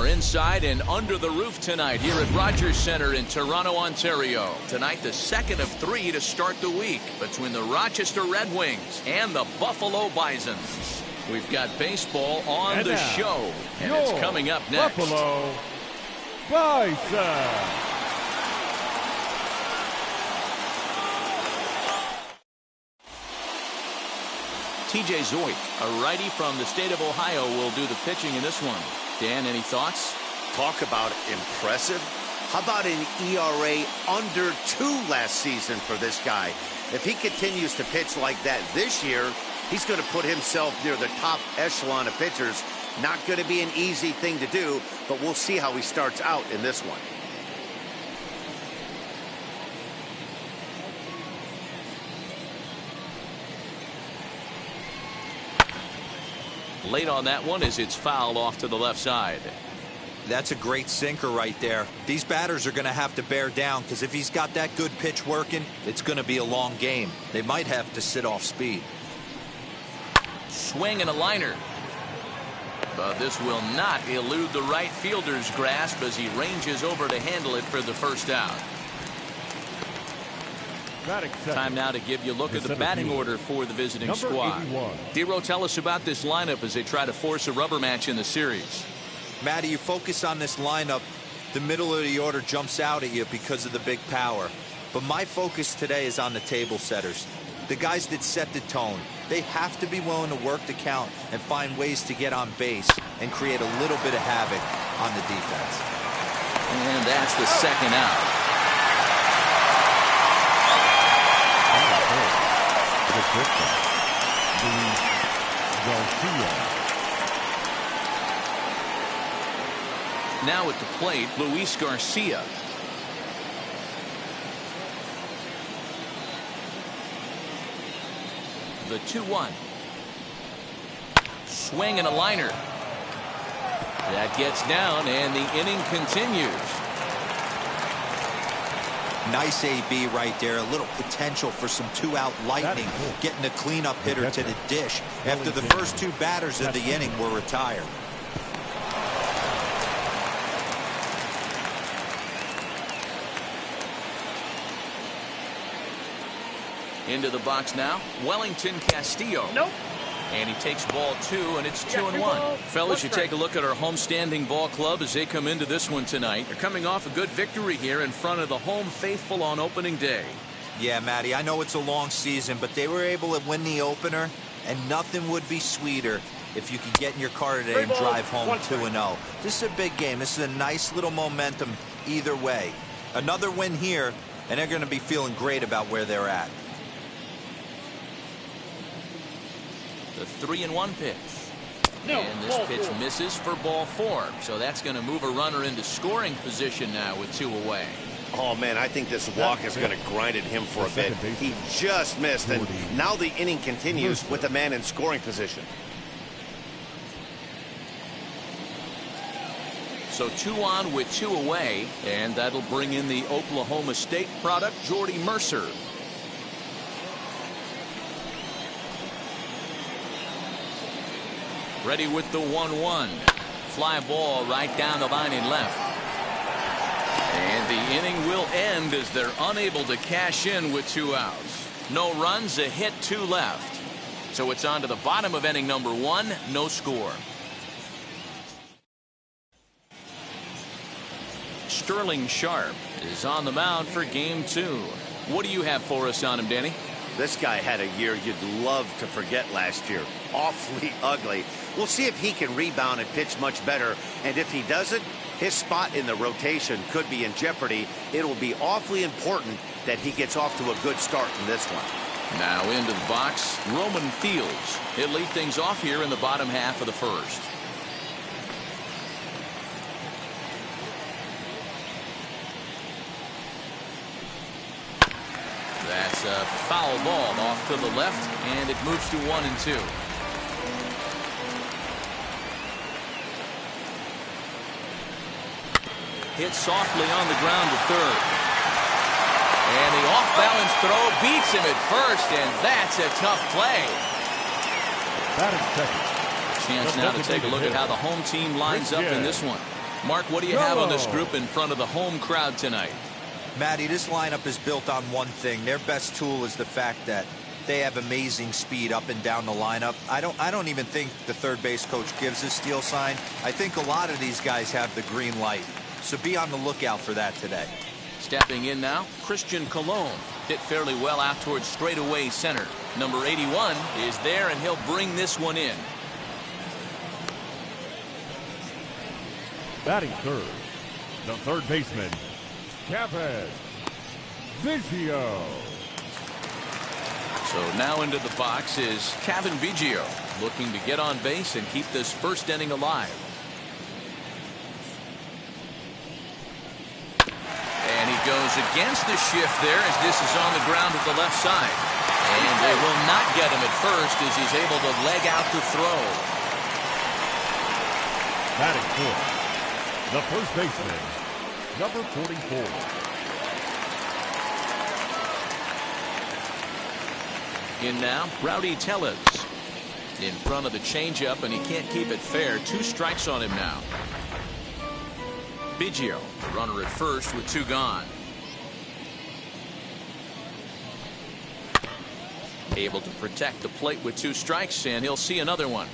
inside and under the roof tonight here at Rogers Center in Toronto, Ontario. Tonight, the second of 3 to start the week between the Rochester Red Wings and the Buffalo Bisons. We've got baseball on the show, and it's coming up next. Buffalo Bisons. TJ Zoik, a righty from the state of Ohio, will do the pitching in this one. Dan, any thoughts? Talk about impressive. How about an ERA under 2 last season for this guy? If he continues to pitch like that this year, he's going to put himself near the top echelon of pitchers. Not going to be an easy thing to do, but we'll see how he starts out in this one. Late on that one as it's fouled off to the left side. That's a great sinker right there. These batters are going to have to bear down, because if he's got that good pitch working, it's going to be a long game. They might have to sit off speed. Swing and a liner. But this will not elude the right fielder's grasp as he ranges over to handle it for the first out. Time now to give you a look at the batting order for the visiting squad. Dero, tell us about this lineup as they try to force a rubber match in the series. Matty, you focus on this lineup, the middle of the order jumps out at you because of the big power. But my focus today is on the table setters, the guys that set the tone. They have to be willing to work the count and find ways to get on base and create a little bit of havoc on the defense. And that's the second out. Garcia. Now at the plate, Luis Garcia. The 2-1. Swing and a liner. That gets down, and the inning continues. Nice AB right there. A little potential for some 2-out lightning, getting a cleanup hitter to the dish after the first 2 batters of the inning were retired. Into the box now, Wellington Castillo. Nope. And he takes ball 2, and it's 2-1. Fellas, you take a look at our homestanding ball club as they come into this one tonight. They're coming off a good victory here in front of the home faithful on opening day. Yeah, Matty, I know it's a long season, but they were able to win the opener, and nothing would be sweeter if you could get in your car today and drive home 2-0. This is a big game. This is a nice little momentum either way. Another win here, and they're going to be feeling great about where they're at. The 3-1 pitch. And this pitch misses for ball 4. So that's going to move a runner into scoring position now with 2 away. Oh, man, I think this walk is going to grind at him for a bit. He just missed, and now the inning continues with the man in scoring position. So 2 on with 2 away, and that'll bring in the Oklahoma State product, Jordy Mercer. Ready with the 1-1. Fly ball right down the line in left. And the inning will end as they're unable to cash in with 2 outs. No runs, a hit, 2 left. So it's on to the bottom of inning number 1, no score. Sterling Sharp is on the mound for game 2. What do you have for us on him, Danny? This guy had a year you'd love to forget last year. Awfully ugly. We'll see if he can rebound and pitch much better. And if he doesn't, his spot in the rotation could be in jeopardy. It will be awfully important that he gets off to a good start in this one. Now into the box, Roman Fields. He'll lead things off here in the bottom half of the first. That's a foul ball off to the left, and it moves to 1-2. Hit softly on the ground to third. And the off-balance throw beats him at first, and that's a tough play. That is second. Chance now to take a look at how the home team lines up in this one. Mark, what do you have on this group in front of the home crowd tonight? Matty, this lineup is built on one thing. Their best tool is the fact that they have amazing speed up and down the lineup. I don't even think the third base coach gives a steal sign. I think a lot of these guys have the green light. So be on the lookout for that today. Stepping in now, Christian Colon. Hit fairly well out towards straightaway center. Number 81 is there, and he'll bring this one in. Batting third, the third baseman, Kevin Vigio. So now into the box is Kevin Vigio, looking to get on base and keep this first inning alive. And he goes against the shift there as this is on the ground at the left side. And they will not get him at first as he's able to leg out to throw. Batting fourth, the first baseman, number 44. In now, Rowdy Tellez. In front of the changeup, and he can't keep it fair. 2 strikes on him now. Biggio, the runner at first with 2 gone. Able to protect the plate with 2 strikes, and he'll see another one.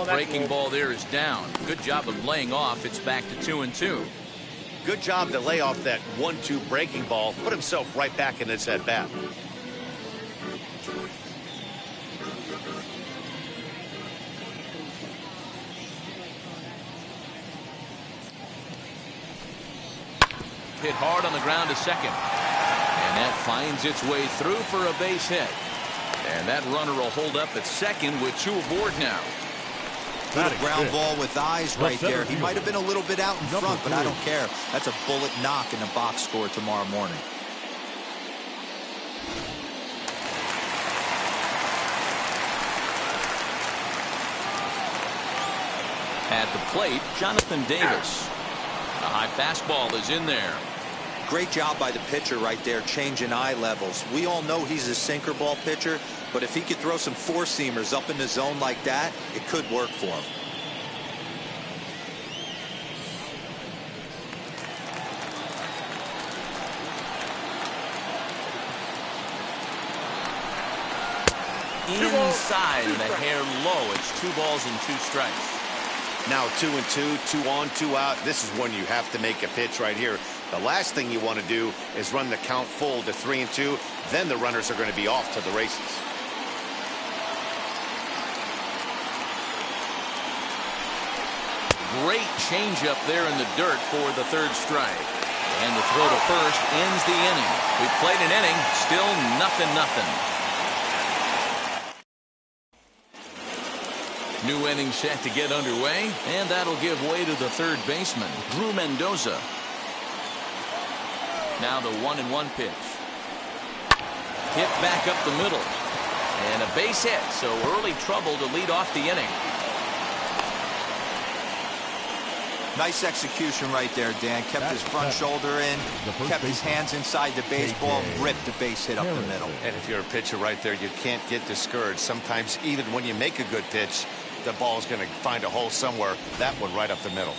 Breaking ball there is down. Good job of laying off. It's back to 2-2. Good job to lay off that 1-2 breaking ball. Put himself right back in his at bat. Hit hard on the ground to second. And that finds its way through for a base hit. And that runner will hold up at second with 2 aboard now. Little ground ball with eyes right there. He might have been a little bit out in front, but I don't care. That's a bullet knock in the box score tomorrow morning. At the plate, Jonathan Davis. A high fastball is in there. Great job by the pitcher right there, changing eye levels. We all know he's a sinker ball pitcher, but if he could throw some 4-seamers up in the zone like that, it could work for him. Inside and a hair low. It's 2 balls and 2 strikes. Now 2-2, 2 on, 2 out. This is when you have to make a pitch right here. The last thing you want to do is run the count full to 3-2. Then the runners are going to be off to the races. Great changeup there in the dirt for the 3rd strike. And the throw to first ends the inning. We played an inning, still 0-0. New inning set to get underway, and that'll give way to the 3rd baseman, Drew Mendoza. Now the 1-1 pitch. Hit back up the middle. And a base hit, so early trouble to lead off the inning. Nice execution right there, Dan. Kept his front shoulder in, kept his hands inside the baseball, and ripped the base hit up the middle. And if you're a pitcher right there, you can't get discouraged. Sometimes even when you make a good pitch, the ball is going to find a hole somewhere. That one right up the middle.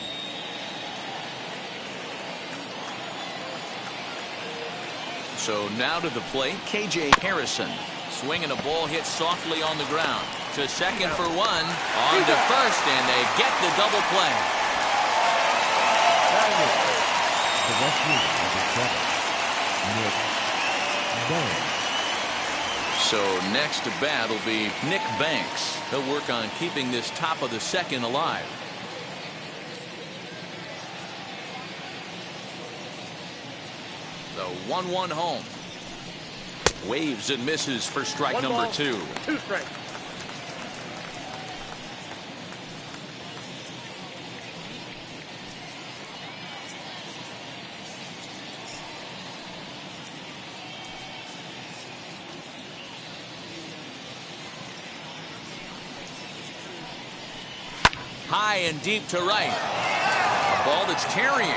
So now to the plate, KJ Harrison. Swinging a ball hit softly on the ground. To second for 1. On to first, and they get the double play. So next to bat will be Nick Banks. He'll work on keeping this top of the 2nd alive. The 1-1 home. Waves and misses for strike number 2. 2 strikes. High and deep to right. A ball that's carrying.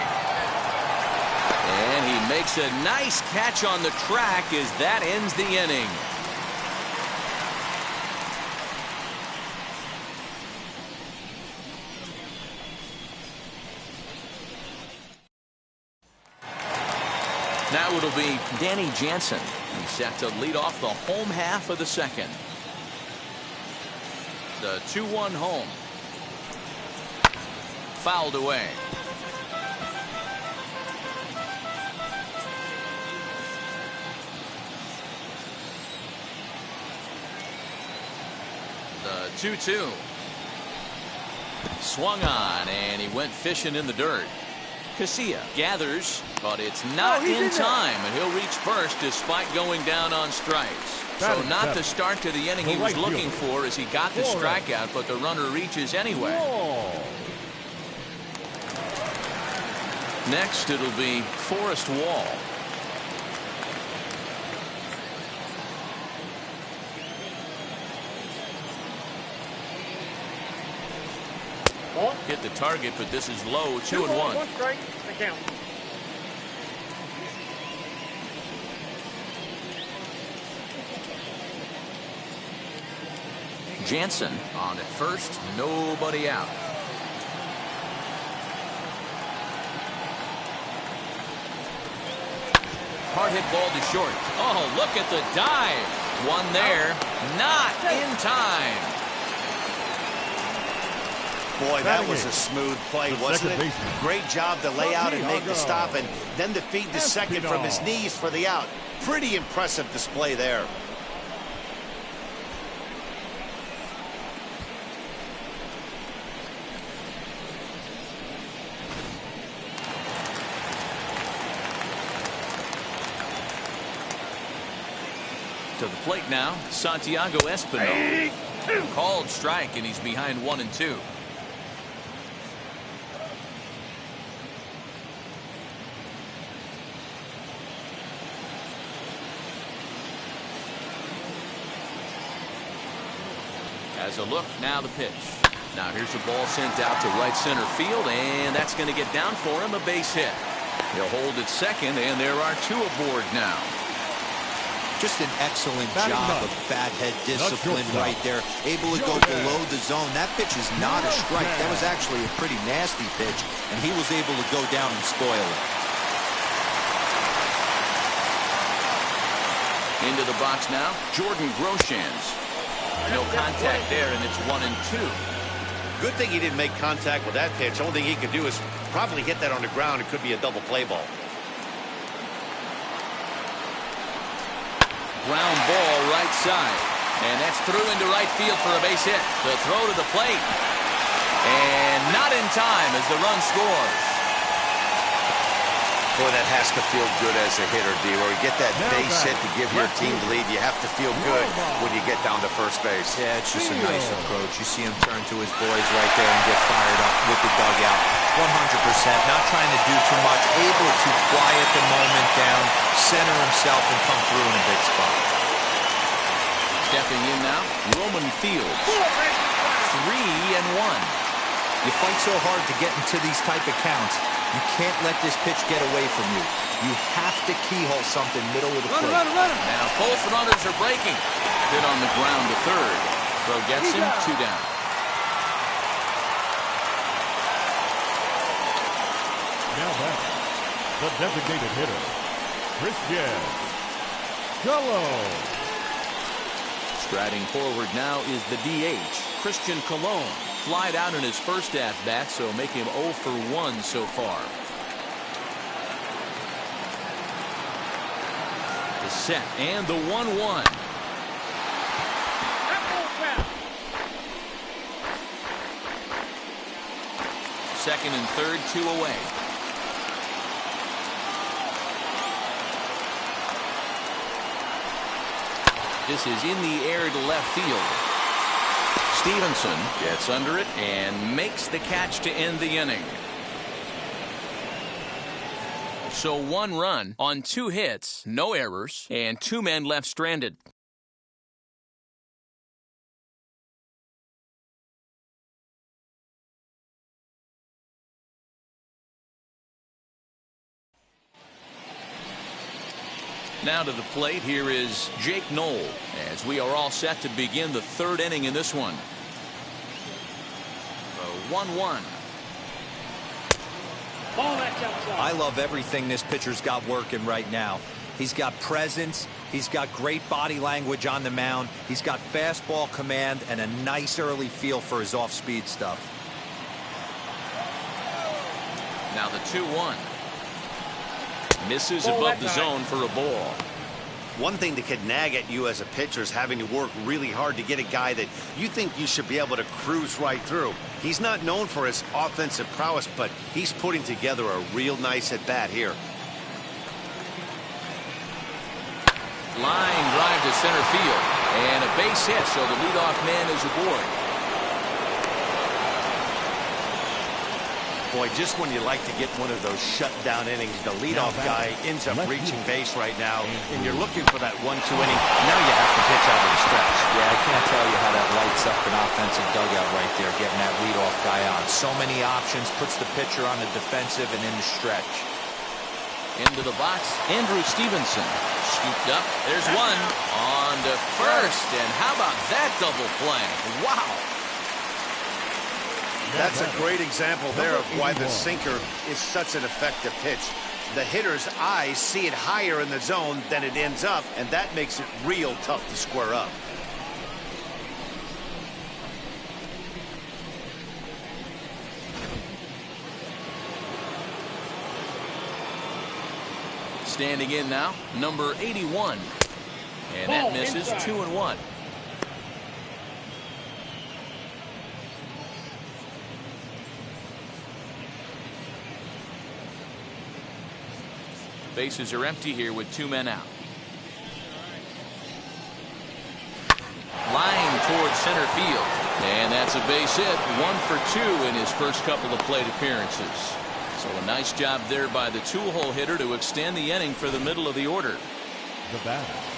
And he makes a nice catch on the track as that ends the inning. Now it'll be Danny Jansen. He's set to lead off the home half of the second. The 2-1 home. Fouled away. The 2-2. Swung on, and he went fishing in the dirt. Garcia gathers, but it's not in time, and he'll reach first despite going down on strikes. So not the start to the inning he was looking for as he got the strikeout, but the runner reaches anyway. Next, it'll be Forrest Wall. Hit the target, but this is low. 2-1. One strike. The count. Jansen on at first. Nobody out. Hard hit ball to short. Oh, look at the dive. One there. Not in time. Boy, that was a smooth play, wasn't it? Great job to lay out and make the stop, and then to feed the second from his knees for the out. Pretty impressive display there. To the plate now, Santiago Espinal. Called strike, and he's behind 1-2. As a look, now the pitch. Now here's the ball sent out to right center field, and that's going to get down for him, a base hit. He'll hold at second, and there are two aboard now. Just an excellent job of bat head discipline right there. Able to go below the zone. That pitch is not a strike. That was actually a pretty nasty pitch, and he was able to go down and spoil it. Into the box now, Jordan Groshans. No contact there, and it's 1-2. Good thing he didn't make contact with that pitch. Only thing he could do is probably hit that on the ground. It could be a double play ball. Ground ball right side. And that's through into right field for a base hit. The throw to the plate. And not in time as the run scores. Boy, that has to feel good as a hitter, D. Where you get that base hit to give your team the lead, you have to feel good when you get down to first base. Yeah, it's just a nice approach. You see him turn to his boys right there and get fired up with the dugout. 100%. Not trying to do too much. Able to quiet the moment down, center himself, and come through in a big spot. Stepping in now, Roman Fields. 3-1. You fight so hard to get into these type of counts. You can't let this pitch get away from you. You have to keyhole something middle of the plate. Now both runners are breaking. Hit on the ground to third. Throw gets him, 2 down. Now back, the designated hitter, Christian Colon. Striding forward now is the DH, Christian Colon. Flied out in his first at-bat, so make him 0 for 1 so far. The set and the 1-1. Second and third, 2 away. This is in the air to left field. Stevenson gets under it and makes the catch to end the inning. So 1 run on 2 hits, no errors, and 2 men left stranded. Now to the plate, here is Jake Knoll, as we are all set to begin the third inning in this one. 1-1. I love everything this pitcher's got working right now. He's got presence. He's got great body language on the mound. He's got fastball command and a nice early feel for his off-speed stuff. Now the 2-1. Misses above the zone for a ball. One thing that could nag at you as a pitcher is having to work really hard to get a guy that you think you should be able to cruise right through. He's not known for his offensive prowess, but he's putting together a real nice at-bat here. Line drive to center field. And a base hit, so the leadoff man is aboard. Boy, just when you like to get one of those shutdown innings, the leadoff guy ends up reaching base right now, and you're looking for that 1-2 inning. Now you have to pitch out of the stretch. Yeah, I can't tell you how that lights up an offensive dugout right there, getting that leadoff guy on. So many options, puts the pitcher on the defensive and in the stretch. Into the box, Andrew Stevenson. Scooped up. There's one on to first. And how about that double play? Wow. That's a great example there of why the sinker is such an effective pitch. The hitter's eyes see it higher in the zone than it ends up, and that makes it real tough to square up. Standing in now, number 81. And that misses. 2-1. Bases are empty here with 2 men out. Line towards center field. And that's a base hit. 1 for 2 in his first couple of plate appearances. So a nice job there by the two-hole hitter to extend the inning for the middle of the order.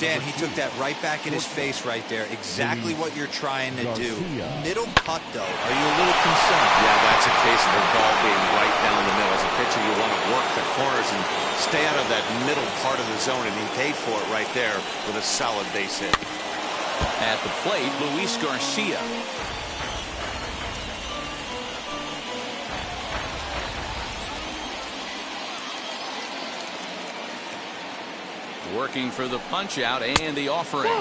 Dan, he took that right back in his face right there. Exactly what you're trying to do. Middle cut, though. Are you a little concerned? Yeah, that's a case of the ball being right down the middle. As a pitcher, you want to work the corners and stay out of that middle part of the zone, and he paid for it right there with a solid base hit. At the plate, Luis Garcia. Working for the punch out and the offering.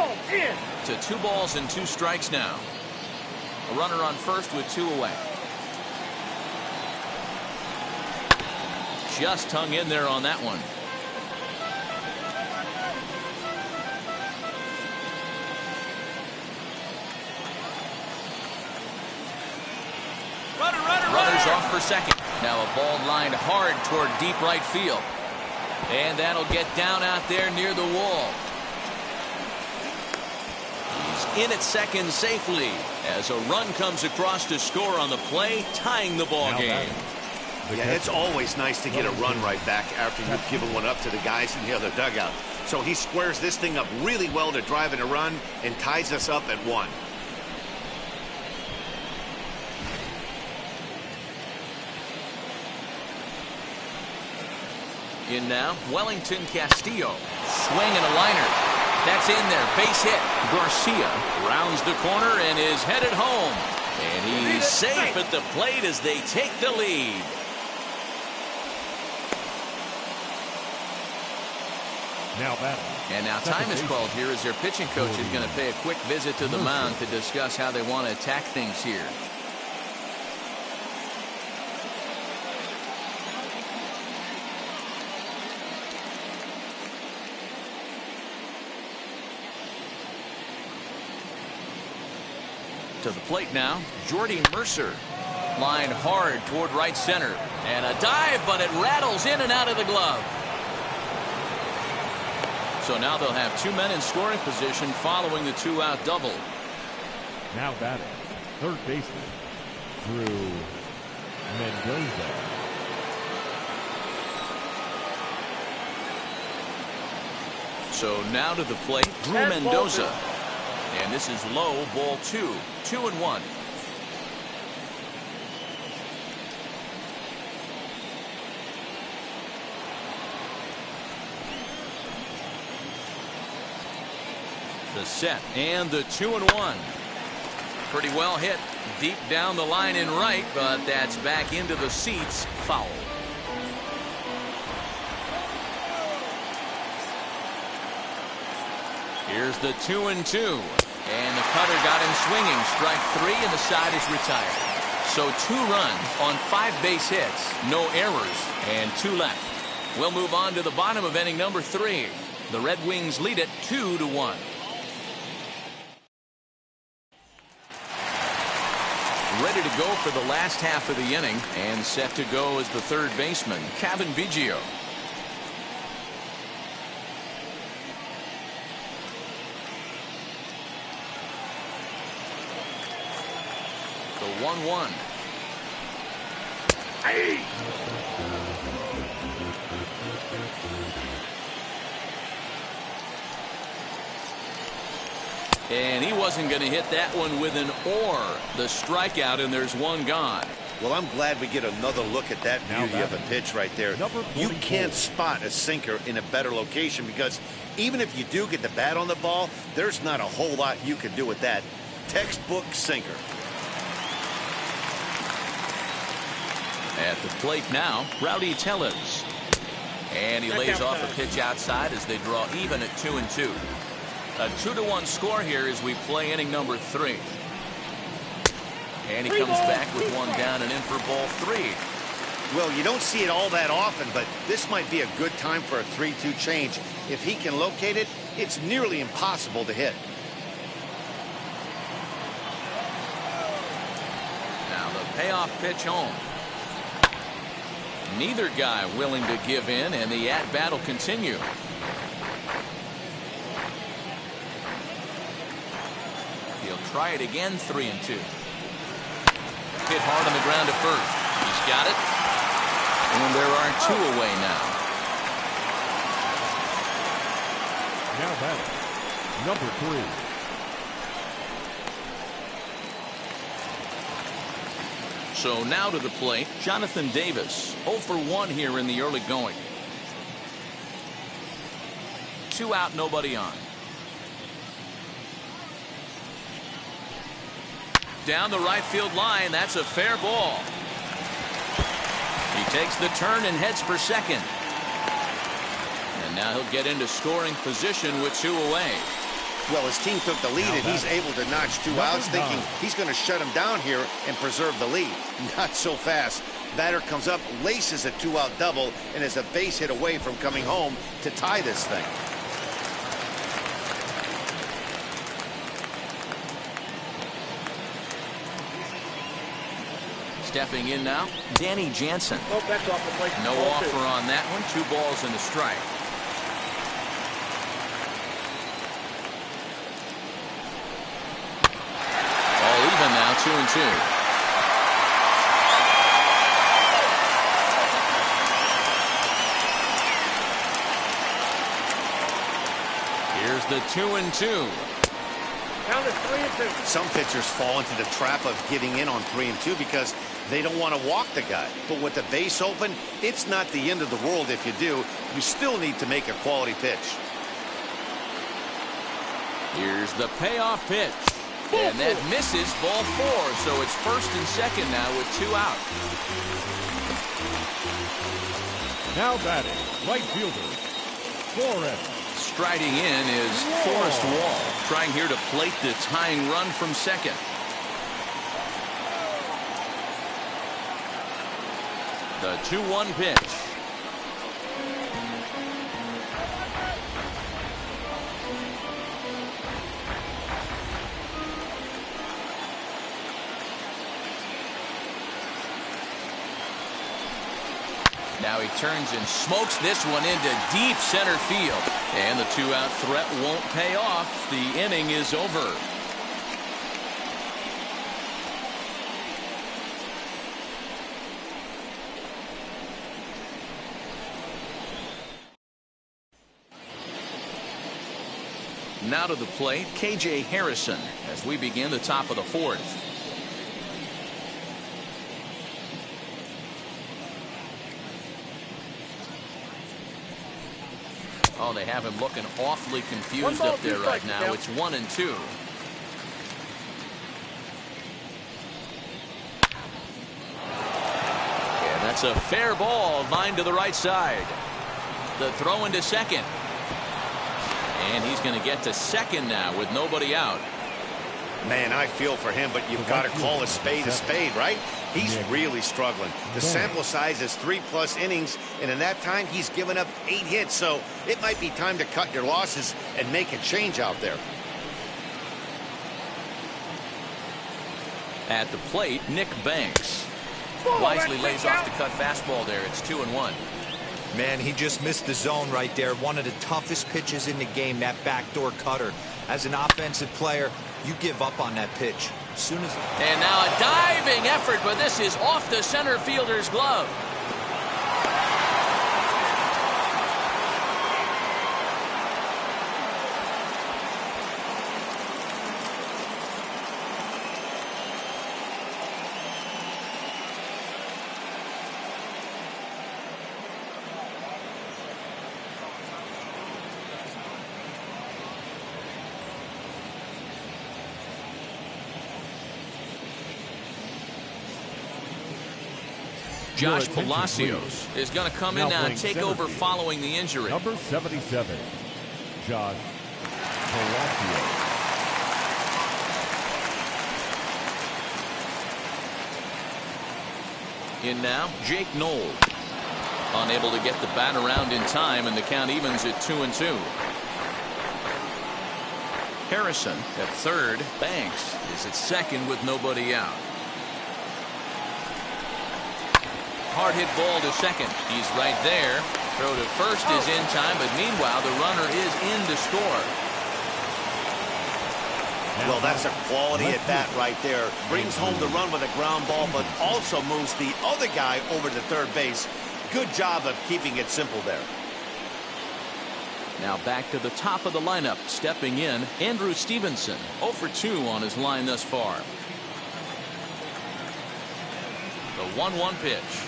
To 2 balls and 2 strikes now. A runner on first with 2 away. Just hung in there on that one. Runners off for second. Now a ball lined hard toward deep right field. And that'll get down out there near the wall. He's in at second safely as a run comes across to score on the play, tying the ball game. Yeah, it's always nice to get a run right back after you've given one up to the guys in the other dugout. So he squares this thing up really well to drive in a run and ties us up at 1. In now, Wellington Castillo. Swing and a liner. That's in there. Base hit. Garcia rounds the corner and is headed home. And he's safe at the plate as they take the lead. Now batting. And now time is called here as their pitching coach is going to pay a quick visit to the mound to discuss how they want to attack things here. To the plate now, Jordy Mercer. Line hard toward right center. And a dive, but it rattles in and out of the glove. So now they'll have 2 men in scoring position following the 2-out double. Now batting, third baseman, Drew Mendoza. So now to the plate, Drew Mendoza. And this is low, ball 2. 2-1. The set and the 2-1. Pretty well hit deep down the line in right, but that's back into the seats. Foul. Here's the 2-2. And the cutter got him swinging. Strike 3, and the side is retired. So 2 runs on 5 base hits, no errors, and 2 left. We'll move on to the bottom of inning number 3. The Red Wings lead it 2-1. Ready to go for the last half of the inning, and set to go as the third baseman, Kevin Biggio. The 1-1. Hey! And he wasn't going to hit that one with an or. The strikeout, and there's 1 gone. Well, I'm glad we get another look at that beauty of a pitch right there. You can't spot a sinker in a better location, because even if you do get the bat on the ball, there's not a whole lot you can do with that. Textbook sinker. At the plate now, Rowdy Tellez. And he lays off a pitch outside as they draw even at 2-2. A 2-1 score here as we play inning number 3. And he comes back with 1 down and in for ball 3. Well, you don't see it all that often, but this might be a good time for a 3-2 change. If he can locate it, it's nearly impossible to hit. Now the payoff pitch home. Neither guy willing to give in, and the at-bat will continue. He'll try it again, 3-2. Hit hard on the ground to first. He's got it. And there are 2 away now. Now batting, number 3. So now to the plate, Jonathan Davis. 0 for 1 here in the early going. 2 out, nobody on. Down the right field line, that's a fair ball. He takes the turn and heads for second. And now he'll get into scoring position with 2 away. Well, his team took the lead, and he's able to notch 2 outs, thinking he's going to shut him down here and preserve the lead. Not so fast. Batter comes up, laces a 2-out double, and is a base hit away from coming home to tie this thing. Stepping in now, Danny Jansen. Oh, that's off the plate. No offer on that one. 2 balls and a strike. All even now, 2-2. Here's the 2-2. Count is 3-2. Some pitchers fall into the trap of giving in on 3-2 because they don't want to walk the guy. But with the base open, it's not the end of the world if you do. You still need to make a quality pitch. Here's the payoff pitch. And that misses, ball 4. So it's first and second now with 2 out. Now batting, right fielder, Flores. Striding in is Forrest Wall, trying here to plate the tying run from second. The 2-1 pitch. Now he turns and smokes this one into deep center field. And the 2-out threat won't pay off. The inning is over. Now to the plate, KJ Harrison, as we begin the top of the 4th. Oh, they have him looking awfully confused up there right now. It's 1-2. Yeah, that's a fair ball, line to the right side. The throw into second. And he's going to get to second now with nobody out. Man, I feel for him, but you've got to call a spade, right? He's really struggling. The sample size is 3+ innings, and in that time, he's given up 8 hits. So it might be time to cut your losses and make a change out there. At the plate, Nick Banks. Wisely lays off the cut fastball there. It's 2-1. Man, he just missed the zone right there. One of the toughest pitches in the game, that backdoor cutter. As an offensive player, you give up on that pitch. As soon as... And now a diving effort, but this is off the center fielder's glove. Josh Palacios is going to come in now and take over following the injury. Number 77, Josh Palacios. In now, Jake Knoll. Unable to get the bat around in time, and the count evens at 2-2. Harrison at third. Banks is at second with nobody out. Hard hit ball to second. He's right there. Throw to first is in time, but meanwhile the runner is in to score. Well, that's a quality at bat right there. Brings home the run with a ground ball, but also moves the other guy over to third base. Good job of keeping it simple there. Now back to the top of the lineup. Stepping in, Andrew Stevenson. 0 for 2 on his line thus far. The 1-1 pitch.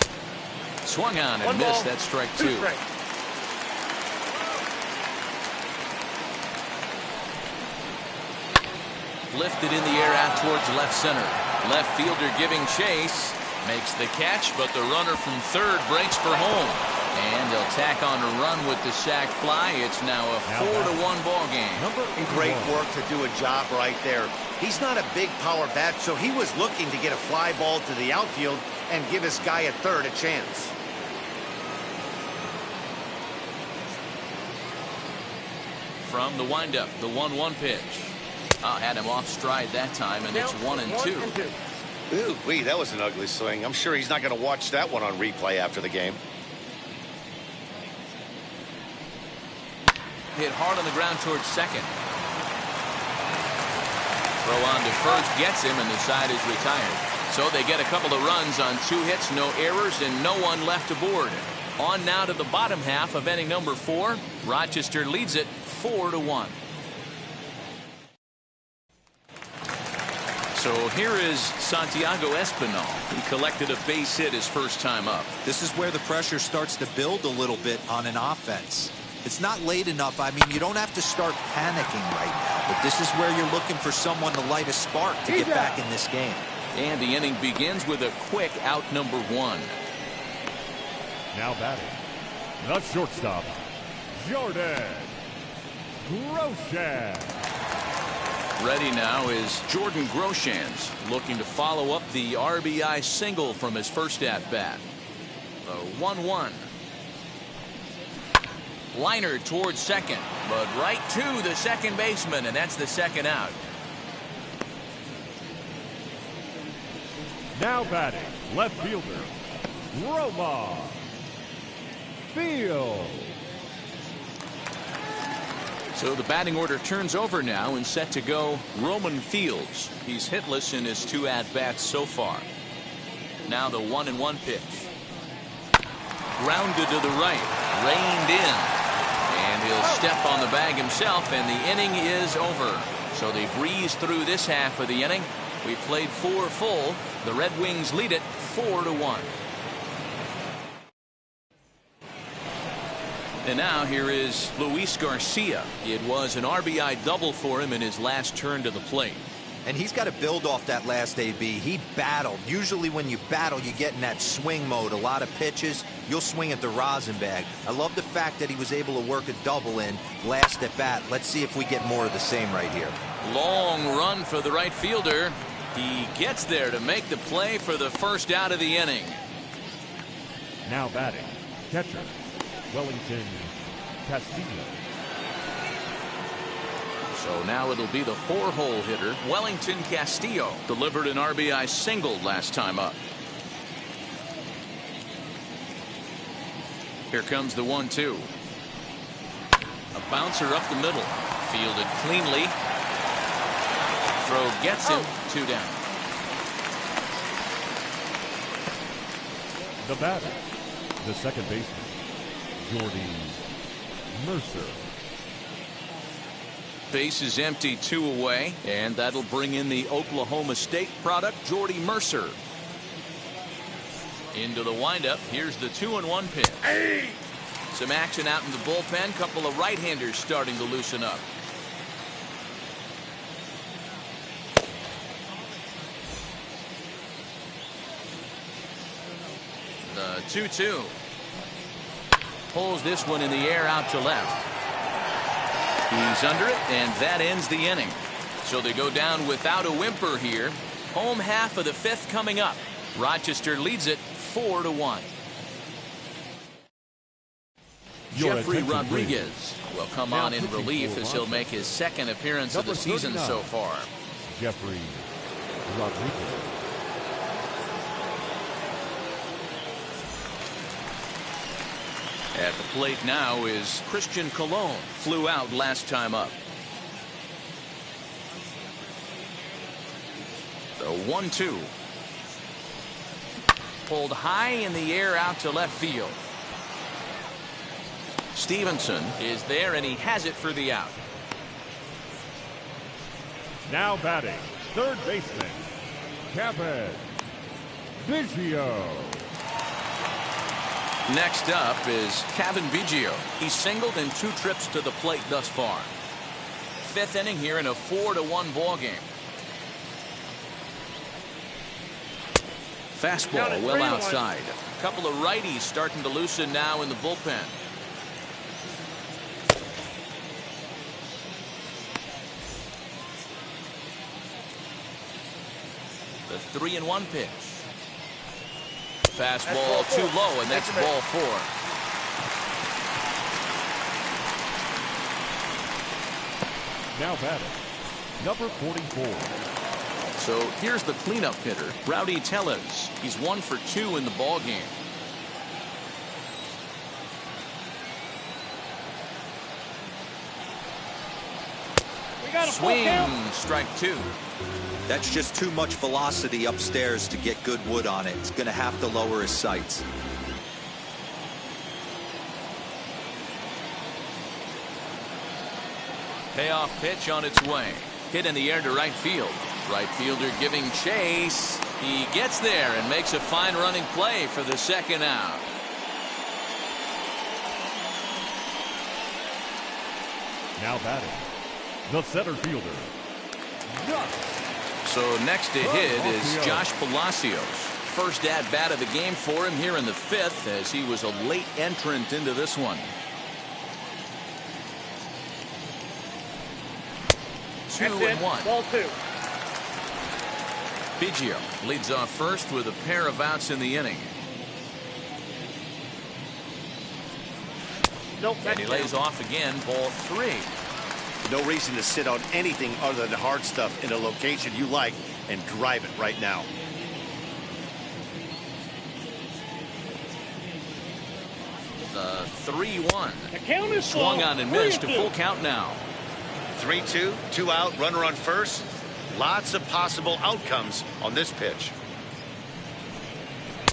Swung on and missed. That's strike 2. Lifted in the air out towards left center. Left fielder giving chase. Makes the catch, but the runner from third breaks for home. And they'll tack on a run with the sac fly. It's now a 4-1 ball game. Great work to do a job right there. He's not a big power bat, so he was looking to get a fly ball to the outfield and give his guy at third a chance. From the windup, the 1-1 pitch. Had him off stride that time, and it's 1-2. Ooh, wee, that was an ugly swing. I'm sure he's not going to watch that one on replay after the game. Hit hard on the ground towards second. Throw on to first gets him, and the side is retired. So they get a couple of runs on 2 hits, no errors, and no one left aboard. On now to the bottom half of inning number 4. Rochester leads it 4-1. So here is Santiago Espinal. He collected a base hit his first time up. This is where the pressure starts to build a little bit on an offense. It's not late enough. I mean, you don't have to start panicking right now, but this is where you're looking for someone to light a spark to get back in this game. And the inning begins with a quick out number 1. Now batting, the shortstop, Jordan Groshans. Ready now is Jordan Groshans, looking to follow up the RBI single from his first at-bat. The 1-1. Liner towards second, but right to the second baseman, and that's the second out. Now batting, left fielder, Roma Fields. So the batting order turns over now and set to go Roman Fields. He's hitless in his 2 at-bats so far. Now the 1-1 pitch. Grounded to the right, reined in. And he'll step on the bag himself, and the inning is over. So they breeze through this half of the inning. We played 4 full. The Red Wings lead it 4-1. And now here is Luis Garcia. It was an RBI double for him in his last turn to the plate. And he's got to build off that last AB. He battled. Usually when you battle, you get in that swing mode. A lot of pitches, you'll swing at the rosin bag. I love the fact that he was able to work a double in last at bat. Let's see if we get more of the same right here. Long run for the right fielder. He gets there to make the play for the first out of the inning. Now batting, catcher, Wellington Castillo. So now it'll be the 4-hole hitter, Wellington Castillo. Delivered an RBI single last time up. Here comes the 1-2. A bouncer up the middle. Fielded cleanly. Throw gets him. 2 down. The batter, the second baseman, Jordy Mercer. Base is empty, 2 away, and that'll bring in the Oklahoma State product, Jordy Mercer. Into the windup. Here's the 2-1 pitch. Hey! Some action out in the bullpen. Couple of right-handers starting to loosen up. The 2-2. Pulls this one in the air out to left. He's under it, and that ends the inning. So they go down without a whimper here. Home half of the 5th coming up. Rochester leads it 4-1. Jeffrey Rodriguez will come on in relief as he'll make his 2nd appearance of the season so far. Jeffrey Rodriguez. At the plate now is Christian Colon. Flew out last time up. The 1-2. Pulled high in the air out to left field. Stevenson is there, and he has it for the out. Now batting, third baseman, Kevin Biggio. Next up is Kevin Biggio. He's singled in 2 trips to the plate thus far. 5th inning here in a 4-1 ball game. Fastball well outside. A couple of righties starting to loosen now in the bullpen. The 3-1 pitch. Fastball too low, and that's ball 4. Now batting, number 44. So here's the cleanup hitter, Rowdy Tellez. He's 1 for 2 in the ball game. Swing, strike 2. That's just too much velocity upstairs to get good wood on it. It's going to have to lower his sights. Payoff pitch on its way. Hit in the air to right field. Right fielder giving chase. He gets there and makes a fine running play for the 2nd out. Now batting, the center fielder, So next to hit is Josh Palacios. First at bat of the game for him here in the 5th, as he was a late entrant into this one. 2-1. Ball 2. Biggio leads off first with a pair of outs in the inning. Nope, And he lays off again, ball 3. No reason to sit on anything other than hard stuff in a location you like and drive it right now. The 3-1. The count is Swung on and missed. A full count now. 3-2, 2 out, runner on first. Lots of possible outcomes on this pitch.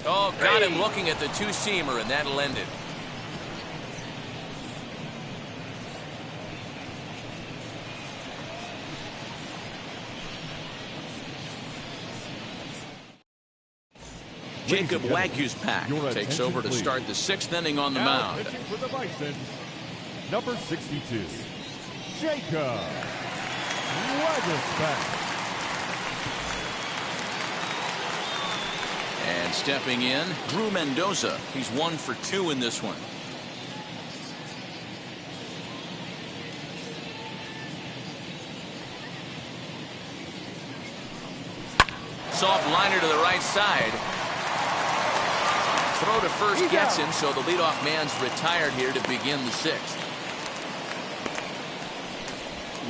Oh, got him looking at the 2-seamer, and that'll end it. Jacob Wagyu's pack your takes attention, over to please. start the 6th inning on the Now mound. pitching for the Bisons, number 62, Jacob Wagyu's. And stepping in, Drew Mendoza. He's 1 for 2 in this one. Soft liner to the right side. Throw to first gets him, so the leadoff man's retired here to begin the 6th.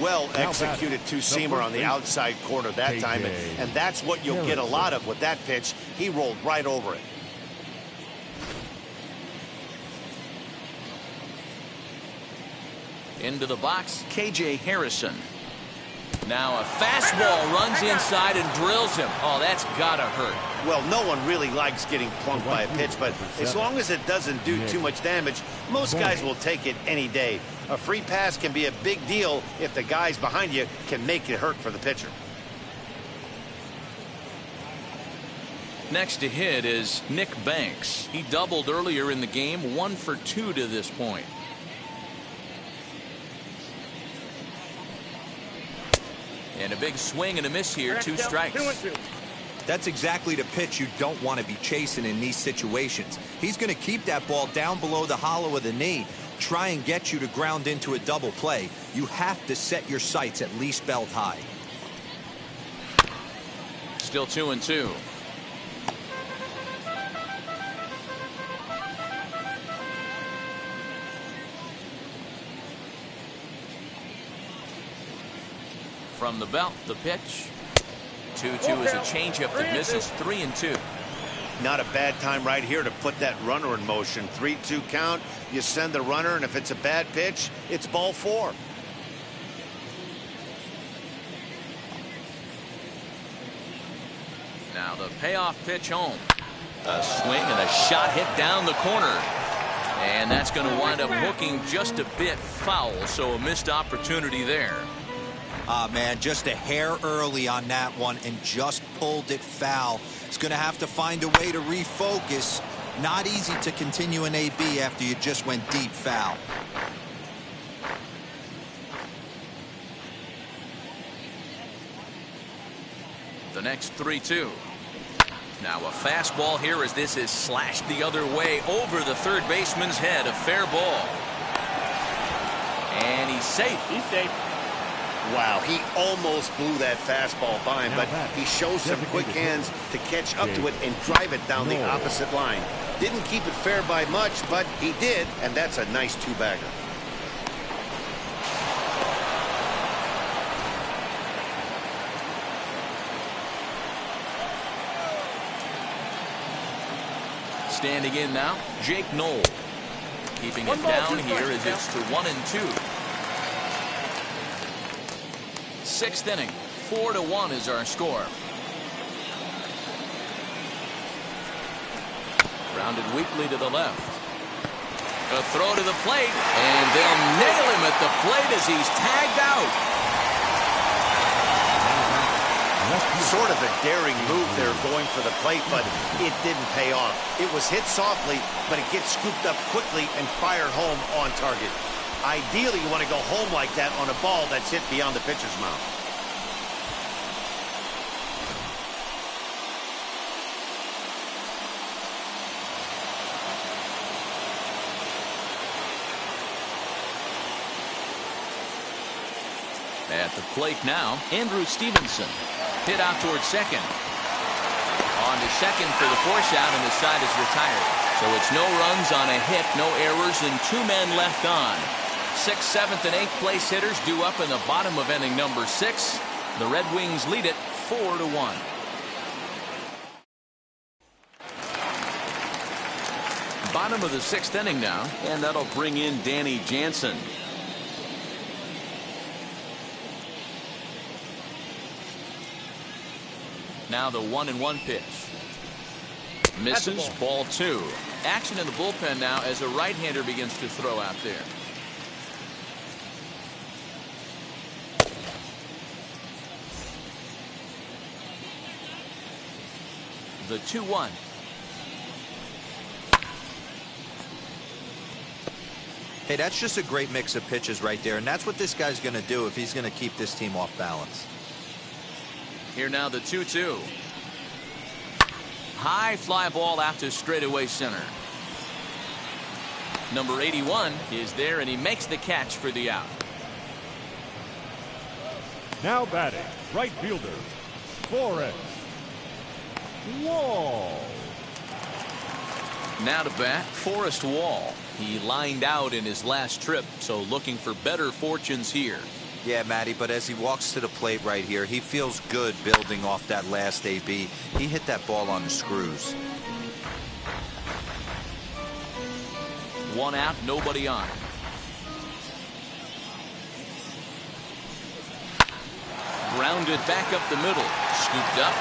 Well executed two-seamer on the outside corner that time, and that's what you'll get a lot of with that pitch. He rolled right over it. Into the box, KJ Harrison. Now a fastball runs inside and drills him. Oh, that's gotta hurt. Well, no one really likes getting plunked by a pitch, but as long as it doesn't do too much damage, most guys will take it any day. A free pass can be a big deal if the guys behind you can make it hurt for the pitcher. Next to hit is Nick Banks. He doubled earlier in the game, 1 for 2 to this point. And a big swing and a miss here, 2 strikes. 2-2. That's exactly the pitch you don't want to be chasing in these situations. He's going to keep that ball down below the hollow of the knee, try and get you to ground into a double play. You have to set your sights at least belt high. Still 2-2. From the belt, the pitch. 2-2 is a changeup that misses. 3-2. Not a bad time right here to put that runner in motion. 3-2 count. You send the runner, and if it's a bad pitch, it's ball 4. Now the payoff pitch home. A swing and a shot hit down the corner. And that's going to wind up hooking just a bit foul, so a missed opportunity there. Man, just a hair early on that one and just pulled it foul. It's going to have to find a way to refocus. Not easy to continue an AB after you just went deep foul. The next 3-2. Now a fastball here as this is slashed the other way over the third baseman's head. A fair ball. And he's safe. He's safe. Wow, he almost blew that fastball by him, but he shows some quick hands to catch up to it and drive it down the opposite line. Didn't keep it fair by much, but he did, and that's a nice 2-bagger. Standing in now, Jake Knoll. Keeping it down here as it's to 1-2. 6th inning, 4-1 is our score. Grounded weakly to the left. A throw to the plate, and they'll nail him at the plate as he's tagged out. Sort of a daring move there going for the plate, but it didn't pay off. It was hit softly, but it gets scooped up quickly and fired home on target. Ideally, you want to go home like that on a ball that's hit beyond the pitcher's mouth. At the plate now, Andrew Stevenson. Hit out towards second. On to second for the force out, and the side is retired. So it's no runs on a hit, no errors, and 2 men left on. 6th, 7th, and 8th place hitters due up in the bottom of inning number 6. The Red Wings lead it 4-1. Bottom of the 6th inning now, and that'll bring in Danny Jansen. Now the 1-1 pitch. Misses, ball 2. Action in the bullpen now as a right-hander begins to throw out there. The 2-1. Hey, that's just a great mix of pitches right there, and that's what this guy's going to do if he's going to keep this team off balance. Here now the 2-2. High fly ball out to straightaway center. Number 81 is there, and he makes the catch for the out. Now batting, right fielder, Forrest Wall. Now to bat, Forrest Wall. He lined out in his last trip, so looking for better fortunes here. Yeah, Matty, but as he walks to the plate right here, he feels good building off that last AB. He hit that ball on the screws. One out, nobody on. Grounded back up the middle. Scooped up.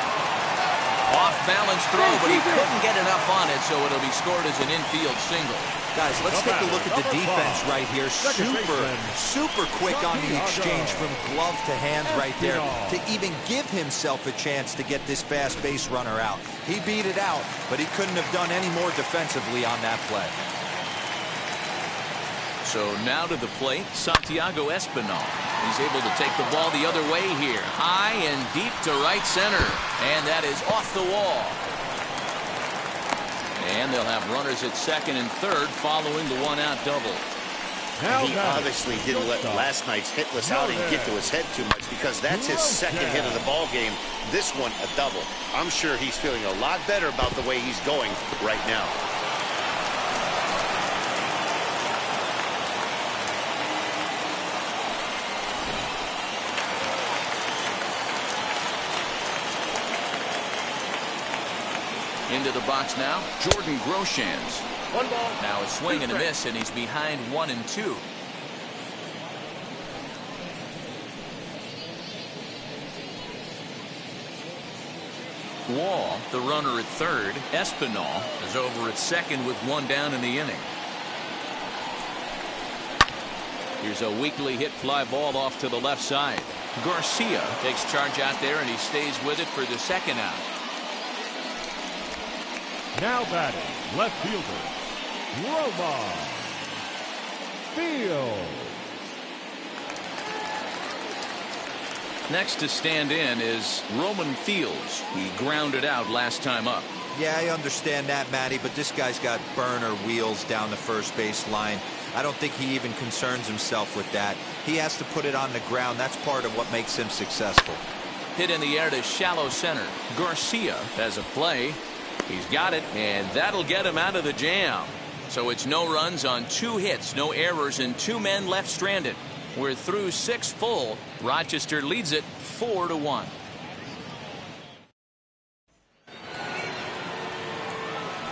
Off balance throw, but he couldn't get enough on it, so it'll be scored as an infield single. Guys, let's take a look at the defense right here. Super quick on the exchange from glove to hand right there to even give himself a chance to get this fast base runner out. He beat it out, but he couldn't have done any more defensively on that play. So now to the plate, Santiago Espinal. He's able to take the ball the other way here. High and deep to right center. And that is off the wall. And they'll have runners at second and third following the one-out double. He obviously didn't let last night's hitless outing get to his head too much, because that's his second hit of the ball game. This one a double. I'm sure he's feeling a lot better about the way he's going right now. Into the box now, Jordan Groshans. One ball. Now a swing and a miss, and he's behind 1-2. Wall, the runner at third. Espinal is over at second with one down in the inning. Here's a weakly hit fly ball off to the left side. Garcia takes charge out there, and he stays with it for the second out. Now batting, left fielder, Roma Fields. Next to stand in is Roman Fields. He grounded out last time up. Yeah, I understand that, Matty, but this guy's got burner wheels down the first base line. I don't think he even concerns himself with that. He has to put it on the ground. That's part of what makes him successful. Hit in the air to shallow center. Garcia has a play. He's got it, and that'll get him out of the jam. So it's no runs on 2 hits, no errors, and 2 men left stranded. We're through 6 full. Rochester leads it 4-1.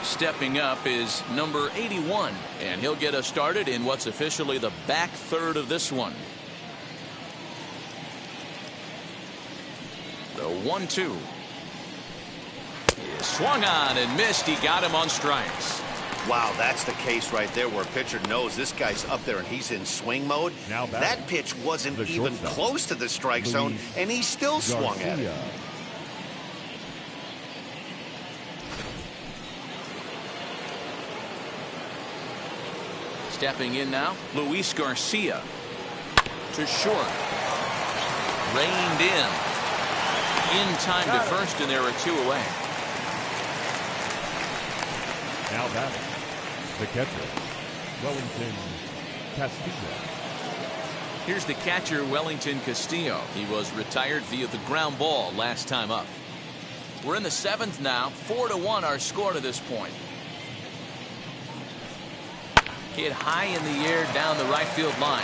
Stepping up is number 81, and he'll get us started in what's officially the back third of this one. The 1-2. He swung on and missed. He got him on strikes. Wow, that's the case right there, where a pitcher knows this guy's up there and he's in swing mode. That pitch wasn't even close to the strike zone, and he still swung at it. Stepping in now, Luis Garcia. To short. Reined in time to first, and there are 2 away. Now batting, the catcher, Wellington Castillo. Here's the catcher, Wellington Castillo. He was retired via the ground ball last time up. We're in the 7th now. 4-1 our score to this point. Hit high in the air down the right field line.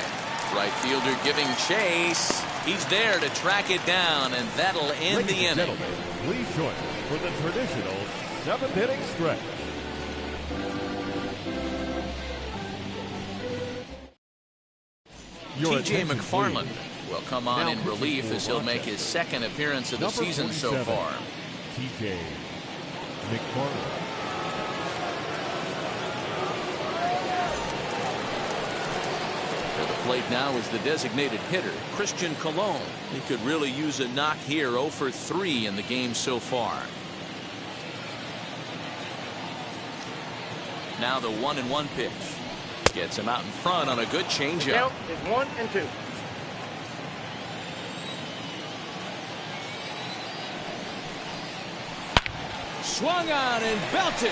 Right fielder giving chase. He's there to track it down, and that'll end the inning. Gentlemen, please join us for the traditional 7th inning stretch. TJ McFarland will come on in relief as he'll make his 2nd appearance of the season so far. TJ McFarland. To the plate now is the designated hitter, Christian Colon. He could really use a knock here. 0 for 3 in the game so far. Now the 1-1 pitch. Gets him out in front on a good changeup. Count is 1 and 2. Swung on and belted.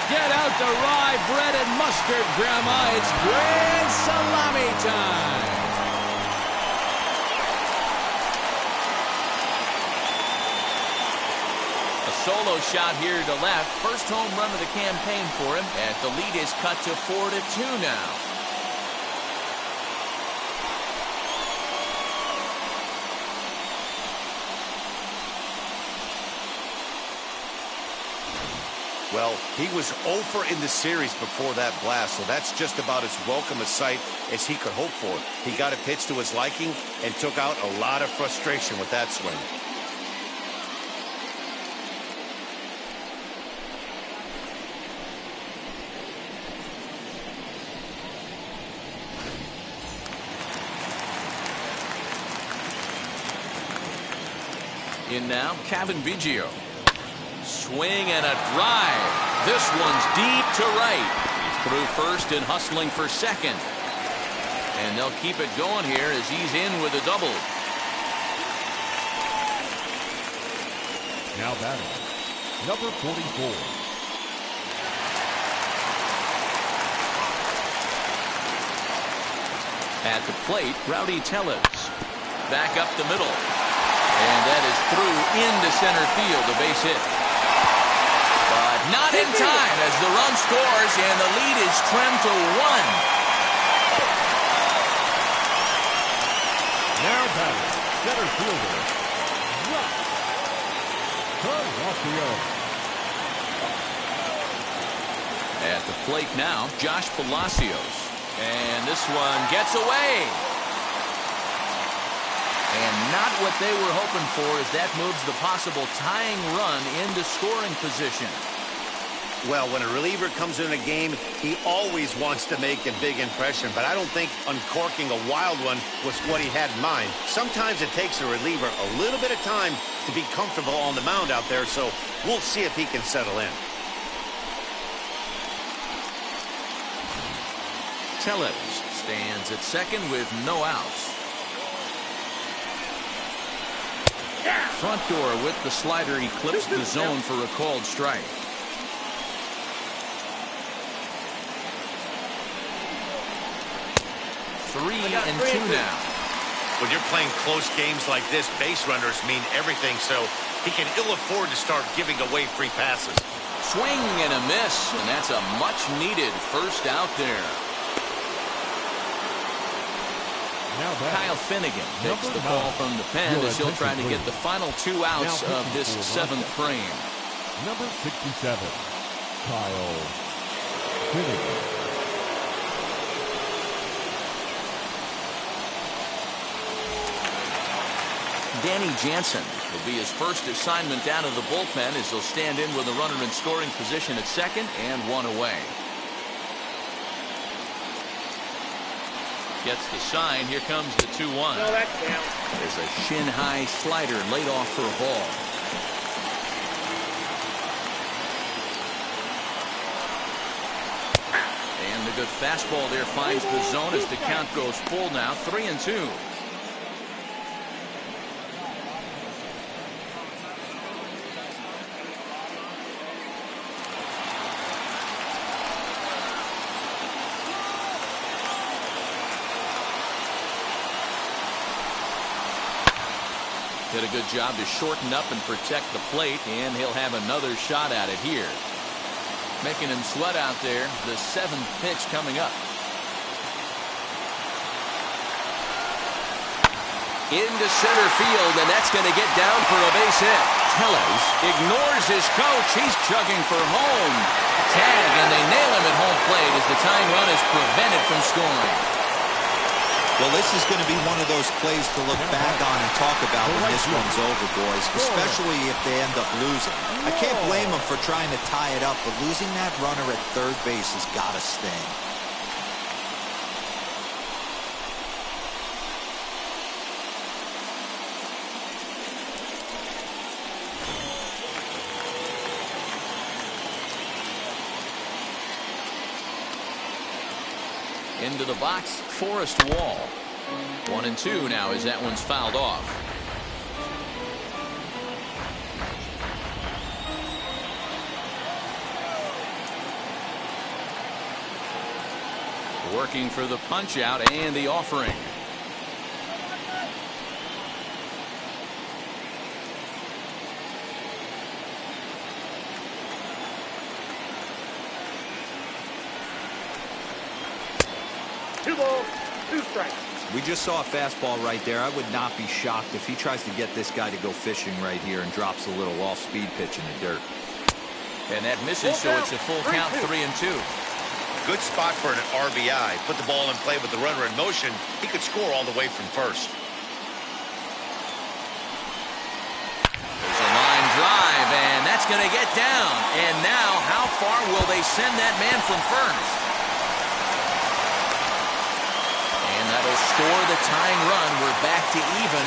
Get out the rye bread and mustard, Grandma. It's grand salami time. A solo shot here to left. First home run of the campaign for him. And the lead is cut to 4-2 now. Well, he was 0 for in the series before that blast, so that's just about as welcome a sight as he could hope for. He got a pitch to his liking and took out a lot of frustration with that swing. In now, Kevin Biggio. Swing and a drive. This one's deep to right. He's through first and hustling for second. And they'll keep it going here as he's in with a double. Now batting, number 44. At the plate, Rowdy Tellez. Back up the middle. And that is through into center field, a base hit. But not in time as the run scores and the lead is trimmed to 1. Now batting, center fielder, Rock. Palacios. At the plate now, Josh Palacios. And this one gets away. And not what they were hoping for as that moves the possible tying run into scoring position. Well, when a reliever comes in a game, he always wants to make a big impression, but I don't think uncorking a wild one was what he had in mind. Sometimes it takes a reliever a little bit of time to be comfortable on the mound out there, so we'll see if he can settle in. Tellez stands at second with no outs. Front door with the slider eclipsed the zone for a called strike. Three and two now. When you're playing close games like this, base runners mean everything, so he can ill afford to start giving away free passes. Swing and a miss, and that's a much-needed first out there. Kyle Finnegan takes the ball from the pen as he'll try to get the final 2 outs of this 7th frame. Number 67, Kyle Finnegan. Danny Jansen will be his first assignment down to the bullpen as he'll stand in with a runner in scoring position at second and 1 away. Gets the sign. Here comes the 2-1. No, that's down. There's a shin-high slider laid off for a ball. And the good fastball there finds the zone as the count goes full now. 3-2. Did a good job to shorten up and protect the plate, and he'll have another shot at it here. Making him sweat out there. The 7th pitch coming up. Into center field, and that's going to get down for a base hit. Tellez ignores his coach. He's chugging for home. Tag, and they nail him at home plate as the tying run is prevented from scoring. Well, this is going to be one of those plays to look back on and talk about when this one's over, boys, especially if they end up losing. I can't blame them for trying to tie it up, but losing that runner at third base has got to sting. Into the box, Forrest Wall. 1-2 now as that one's fouled off. Working for the punch out and the offering. Two balls, two strikes. We just saw a fastball right there. I would not be shocked if he tries to get this guy to go fishing right here and drops a little off-speed pitch in the dirt. And that misses, so it's a full count, 3-2. Good spot for an RBI. Put the ball in play with the runner in motion. He could score all the way from first. There's a line drive, and that's going to get down. And now, how far will they send that man from first? And that'll score the tying run. We're back to even,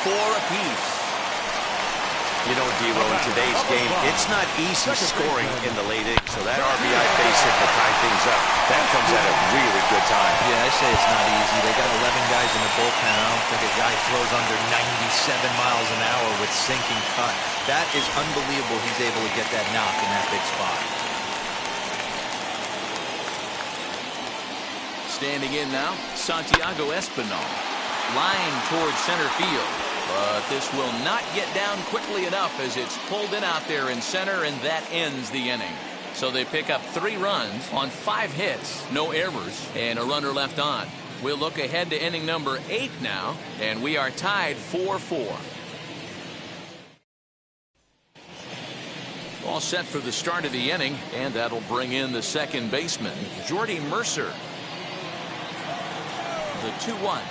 4 apiece. You know, D-Row, in today's game, it's not easy scoring in the late innings. So that RBI base hit to tie things up, that comes at a really good time. Yeah, I say it's not easy. They got 11 guys in the bullpen. I don't think a guy throws under 97 miles an hour with sinking cut. That is unbelievable he's able to get that knock in that big spot. Standing in now, Santiago Espinal. Line towards center field. But this will not get down quickly enough as it's pulled in out there in center, and that ends the inning. So they pick up 3 runs on 5 hits, no errors, and a runner left on. We'll look ahead to inning number 8 now, and we are tied 4-4. All set for the start of the inning, and that'll bring in the second baseman, Jordy Mercer. The 2-1.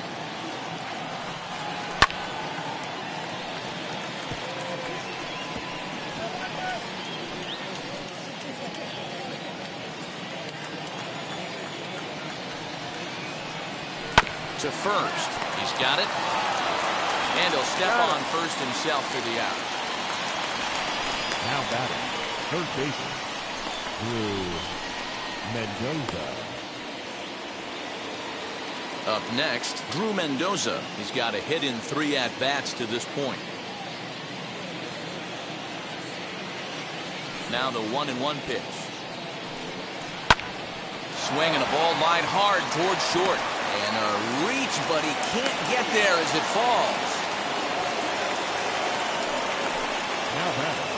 To first. He's got it. And he'll step on first himself for the out. Now batting, third baseman, Drew Mendoza. Up next, Drew Mendoza. He's got a hit in 3 at-bats to this point. Now the 1-1 pitch. Swing and a ball line hard towards short. And a reach, but he can't get there as it falls. Now batting,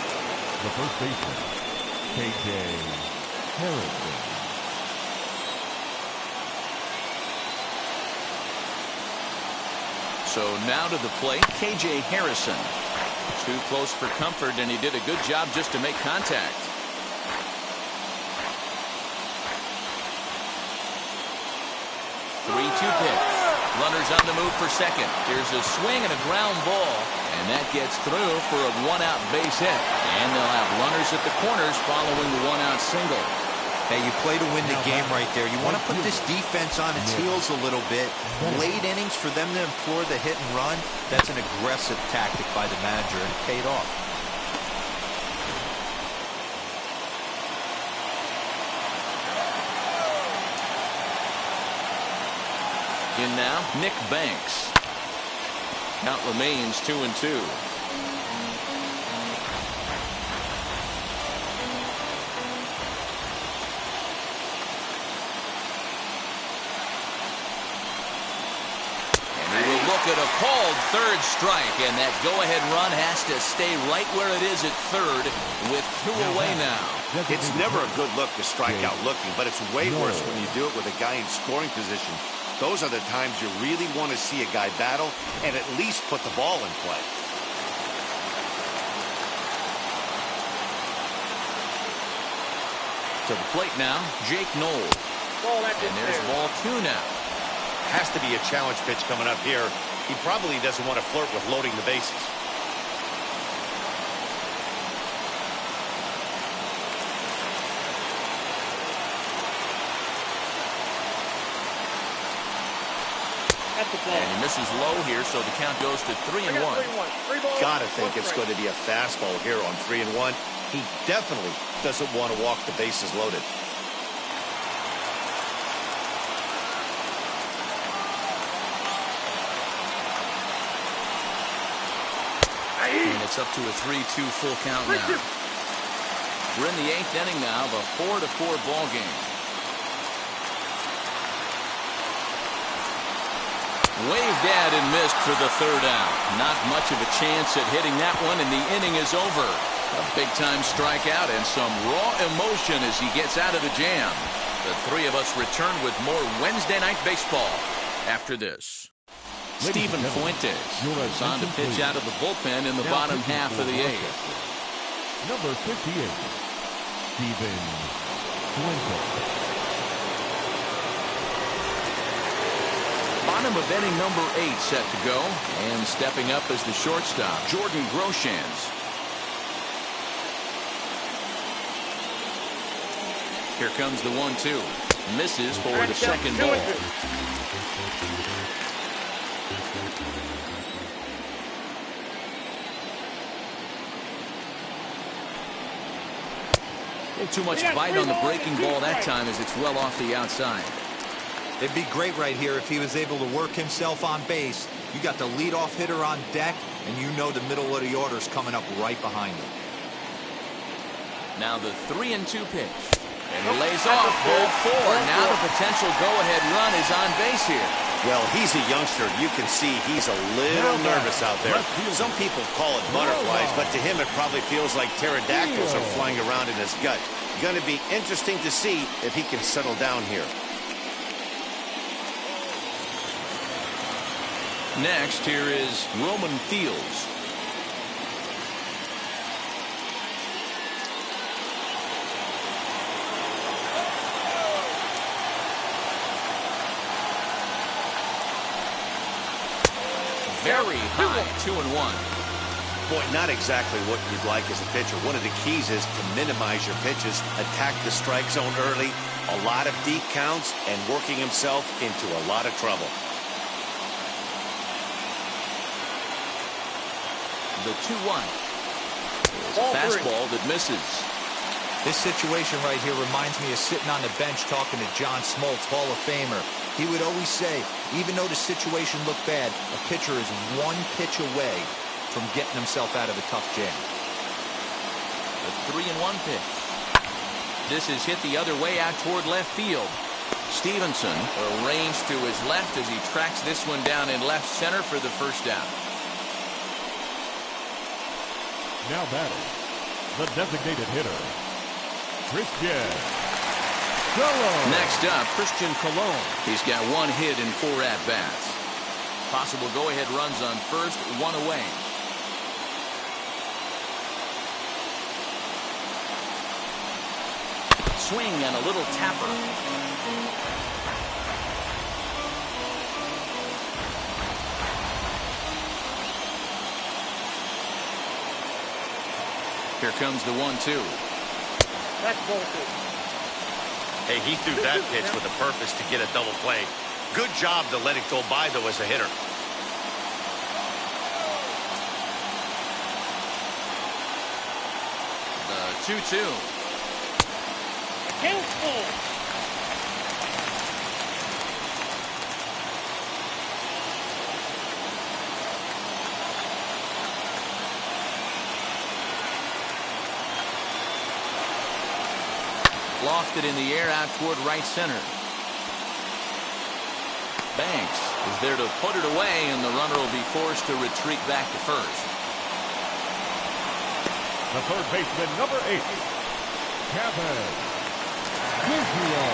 the first baseman, KJ Harrison. So now to the plate, KJ Harrison. Too close for comfort, and he did a good job just to make contact. 3-2 pitch. Runners on the move for second. Here's a swing and a ground ball. And that gets through for a 1-out base hit. And they'll have runners at the corners following the 1-out single. Hey, you play to win the game right there. You want to put this defense on its heels a little bit. Late innings for them to implore the hit and run, that's an aggressive tactic by the manager, and it paid off. In now, Nick Banks. Count remains 2-2. At a called third strike, and that go-ahead run has to stay right where it is at third with 2 away now. It's never a good look to strike out looking, but it's way worse when you do it with a guy in scoring position. Those are the times you really want to see a guy battle and at least put the ball in play. To the plate now, Jake Knoll. And there's ball 2 now. Has to be a challenge pitch coming up here. He probably doesn't want to flirt with loading the bases. And he misses low here, so the count goes to 3-1. Gotta think it's going to be a fastball here on 3-1. He definitely doesn't want to walk the bases loaded. And it's up to a 3-2 full count now. We're in the 8th inning now of a 4-4 ball game. Waved at and missed for the 3rd out. Not much of a chance at hitting that one, and the inning is over. A big-time strikeout and some raw emotion as he gets out of the jam. The three of us return with more Wednesday Night Baseball after this. Steven Fuentes is on to pitch out of the bullpen in the bottom half of the 8th. Number 58, Steven Fuentes. Bottom of inning number 8 set to go, and stepping up as the shortstop, Jordan Groshans. Here comes the 1-2. Misses for the second ball. Too much bite on the breaking ball that time as it's well off the outside. It'd be great right here if he was able to work himself on base. You got the leadoff hitter on deck, and you know the middle of the order is coming up right behind him. Now the 3-2 pitch. And he lays off ball 4. Now the potential go-ahead run is on base here. Well, he's a youngster. You can see he's a little nervous out there. Some people call it butterflies, but to him it probably feels like pterodactyls are flying around in his gut. Going to be interesting to see if he can settle down here. Next, here is Roman Fields. Very high, 2-1. Boy, not exactly what you'd like as a pitcher. One of the keys is to minimize your pitches, attack the strike zone early, a lot of deep counts, and working himself into a lot of trouble. The 2-1. A fastball that misses. This situation right here reminds me of sitting on the bench talking to John Smoltz, Hall of Famer. He would always say, even though the situation looked bad, a pitcher is one pitch away from getting himself out of a tough jam. The 3-1 pitch. This is hit the other way out toward left field. Stevenson arranged to his left as he tracks this one down in left center for the first out. Now batting, the designated hitter, Christian Colon. Next up, Christian Colon. He's got 1 hit in 4 at-bats. Possible go-ahead runs on first, 1 away. Swing and a little tapper. Here comes the 1-2. That's ball 2. Hey, he threw that pitch with a purpose to get a double play. Good job to let it go by, though, as a hitter. The 2-2. Against ball. Lofted in the air out toward right center. Banks is there to put it away, and the runner will be forced to retreat back to first. The third baseman, number 8, Kevin Garcia.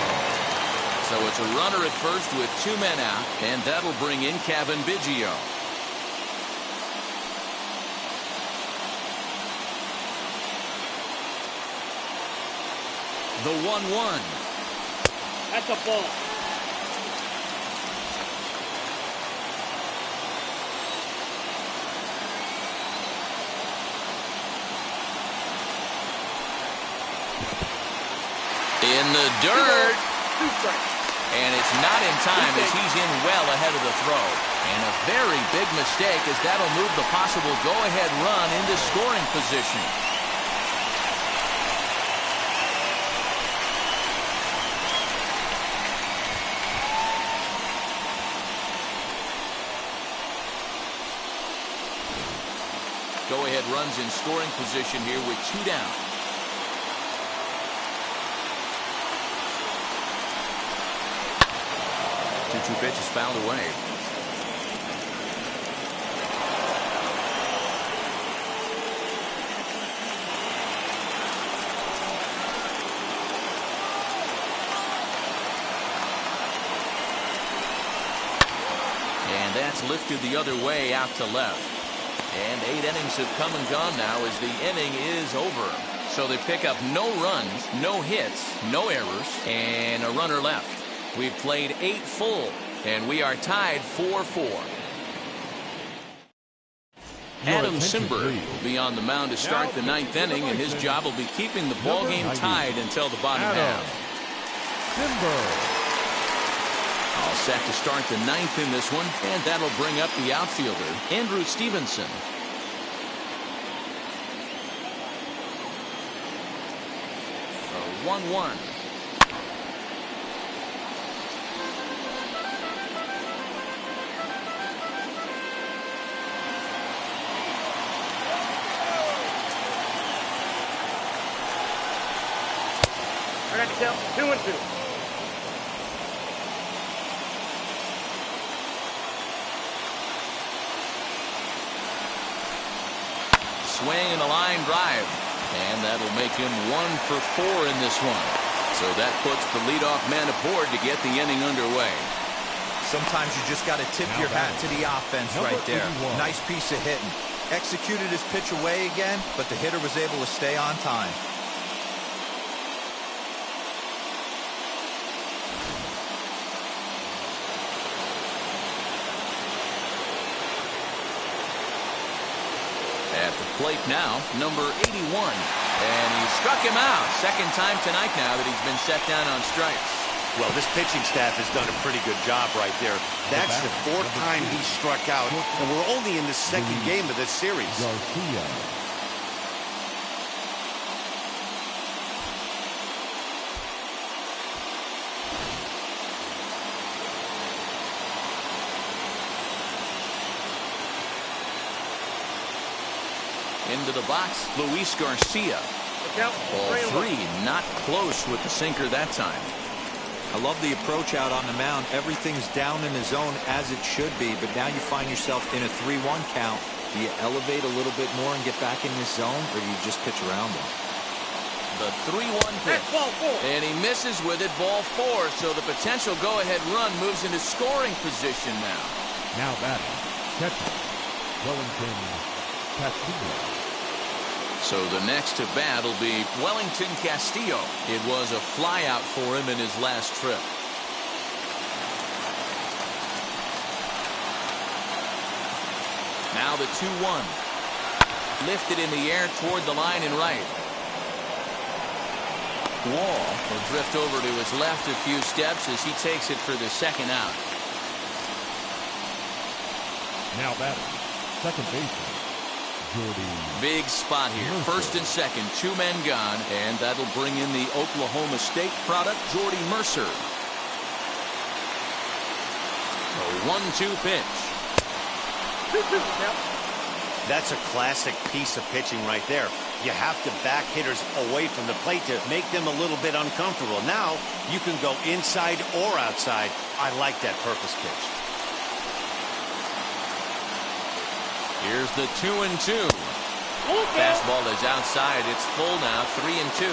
So it's a runner at first with 2 men out, and that'll bring in Kevin Biggio. The 1-1. That's a ball. In the dirt. 2 strikes. And it's not in time as he's in well ahead of the throw. And a very big mistake as that'll move the possible go-ahead run into scoring position. Go-ahead runs in scoring position here with 2 down. 2-2 pitch is fouled away. And that's lifted the other way out to left. And 8 innings have come and gone now as the inning is over. So they pick up no runs, no hits, no errors, and a runner left. We've played 8 full, and we are tied 4-4. Adam Simberg will be on the mound to start the 9th inning, and his job will be keeping the ball game tied until the bottom half. Simberg. All set to start the 9th in this one, and that'll bring up the outfielder, Andrew Stevenson. A 1-1. I got to count 2-2. Swing and a line drive, and that'll make him 1 for 4 in this one. So that puts the leadoff man aboard to get the inning underway. Sometimes you just got to tip your hat to the offense right there. Nice piece of hitting. Executed his pitch away again, but the hitter was able to stay on time. At the plate now, number 81. And he struck him out. Second time tonight now that he's been set down on strikes. Well, this pitching staff has done a pretty good job right there. That's the 4th time he struck out, and we're only in the 2nd game of this series. Garcia. Into the box, Luis Garcia. Ball 3, not close with the sinker that time. I love the approach out on the mound. Everything's down in the zone as it should be, but now you find yourself in a 3-1 count. Do you elevate a little bit more and get back in this zone, or do you just pitch around them? The 3-1 pitch. And he misses with it, ball 4. So the potential go-ahead run moves into scoring position now. Now batting, catcher, Wellington Castillo. So the next to bat will be Wellington Castillo. It was a flyout for him in his last trip. Now the 2-1. Lifted in the air toward the line and right. Wall will drift over to his left a few steps as he takes it for the second out. Now batting, second baseman, Jordy. Big spot here. Mercer. First and second, 2 men gone, and that'll bring in the Oklahoma State product, Jordy Mercer. A 1-2 pitch. That's a classic piece of pitching right there. You have to back hitters away from the plate to make them a little bit uncomfortable. Now you can go inside or outside. I like that purpose pitch. Here's the 2-2. Fastball is outside. It's full now, 3-2.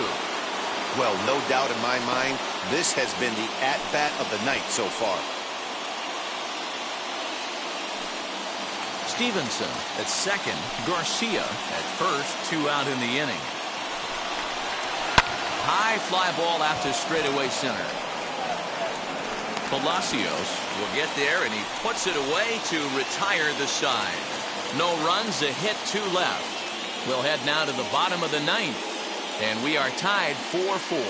Well, no doubt in my mind, this has been the at-bat of the night so far. Stevenson at second. Garcia at first. 2 out in the inning. High fly ball out to straightaway center. Palacios will get there, and he puts it away to retire the side. No runs, a hit, 2 left. We'll head now to the bottom of the 9th, and we are tied 4-4.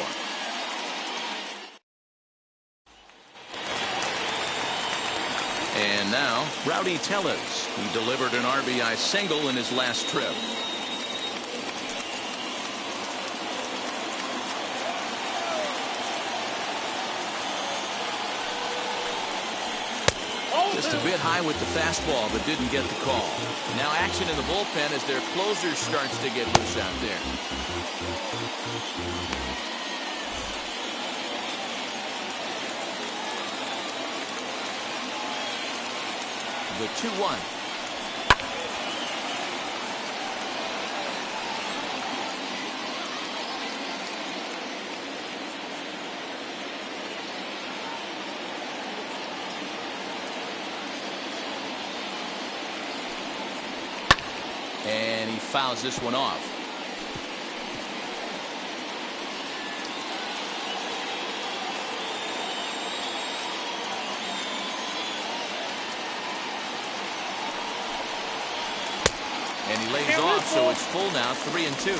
And now, Rowdy Tellez, who delivered an RBI single in his last trip. Just Just a bit high with the fastball, but didn't get the call. Now action in the bullpen as their closer starts to get loose out there. The 2-1. And he fouls this one off. And he lays off, so it's full now, 3-2.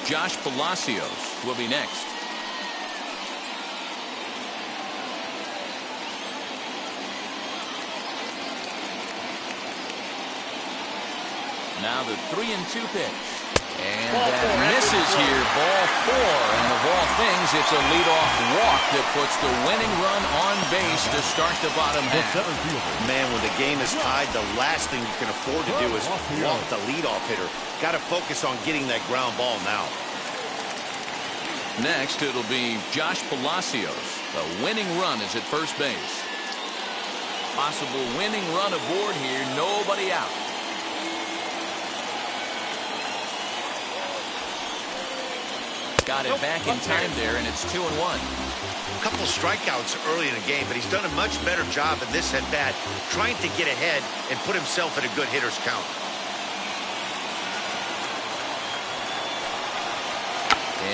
Josh Palacios will be next. Now the 3-2 pitch. And that misses here, ball 4. And of all things, it's a leadoff walk that puts the winning run on base to start the bottom half. Man, when the game is tied, the last thing you can afford to do is walk the leadoff hitter. Got to focus on getting that ground ball now. Next, it'll be Josh Palacios. The winning run is at first base. Possible winning run aboard here, nobody out. Got it back in time there, and it's 2-1. A couple strikeouts early in the game, but he's done a much better job in this at-bat, trying to get ahead and put himself in a good hitter's count.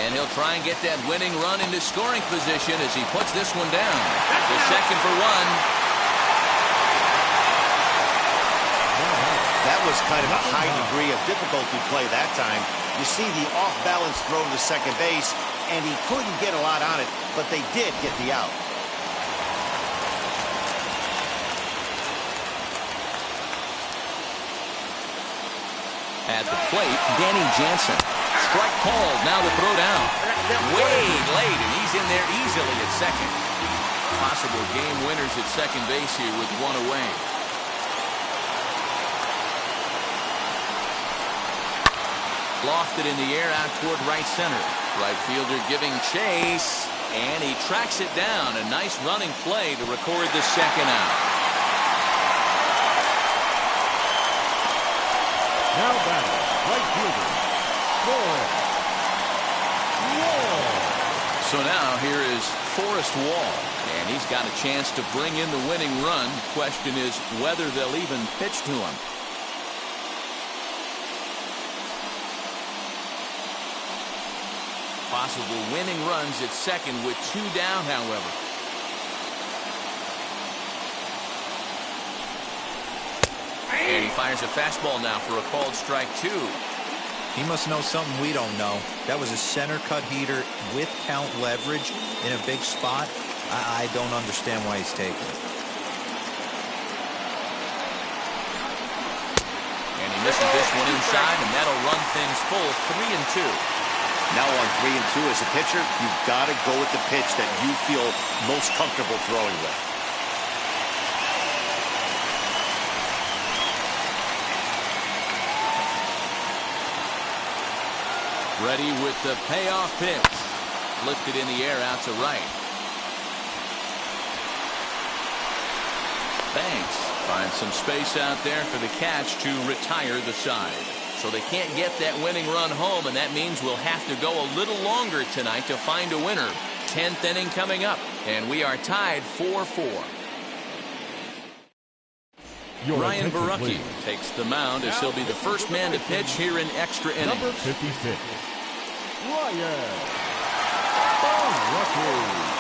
And he'll try and get that winning run into scoring position as he puts this one down. The second for one. That was kind of a high degree of difficulty play that time. You see the off-balance throw to second base, and he couldn't get a lot on it, but they did get the out. At the plate, Danny Jansen. Strike called, now the throw down. Way late, and he's in there easily at second. Possible game winners at second base here with one away. Lofted in the air out toward right center. Right fielder giving chase, and he tracks it down. A nice running play to record the second out. Now batting, right fielder, Wall. So now here is Forrest Wall, and he's got a chance to bring in the winning run. Question is whether they'll even pitch to him. Possible winning runs at second with 2 down, however. And he fires a fastball now for a called strike 2. He must know something we don't know. That was a center cut heater with count leverage in a big spot. I don't understand why he's taking it. And he misses this one inside, and that'll run things full, 3-2. Now on 3-2 as a pitcher, you've got to go with the pitch that you feel most comfortable throwing with. Ready with the payoff pitch. Lifted in the air out to right. Banks finds some space out there for the catch to retire the side. So they can't get that winning run home, and that means we'll have to go a little longer tonight to find a winner. 10th inning coming up, and we are tied 4-4. Ryan Barucki takes the mound as he'll be the first man to pitch here in extra innings. Number 56, Ryan Barucki.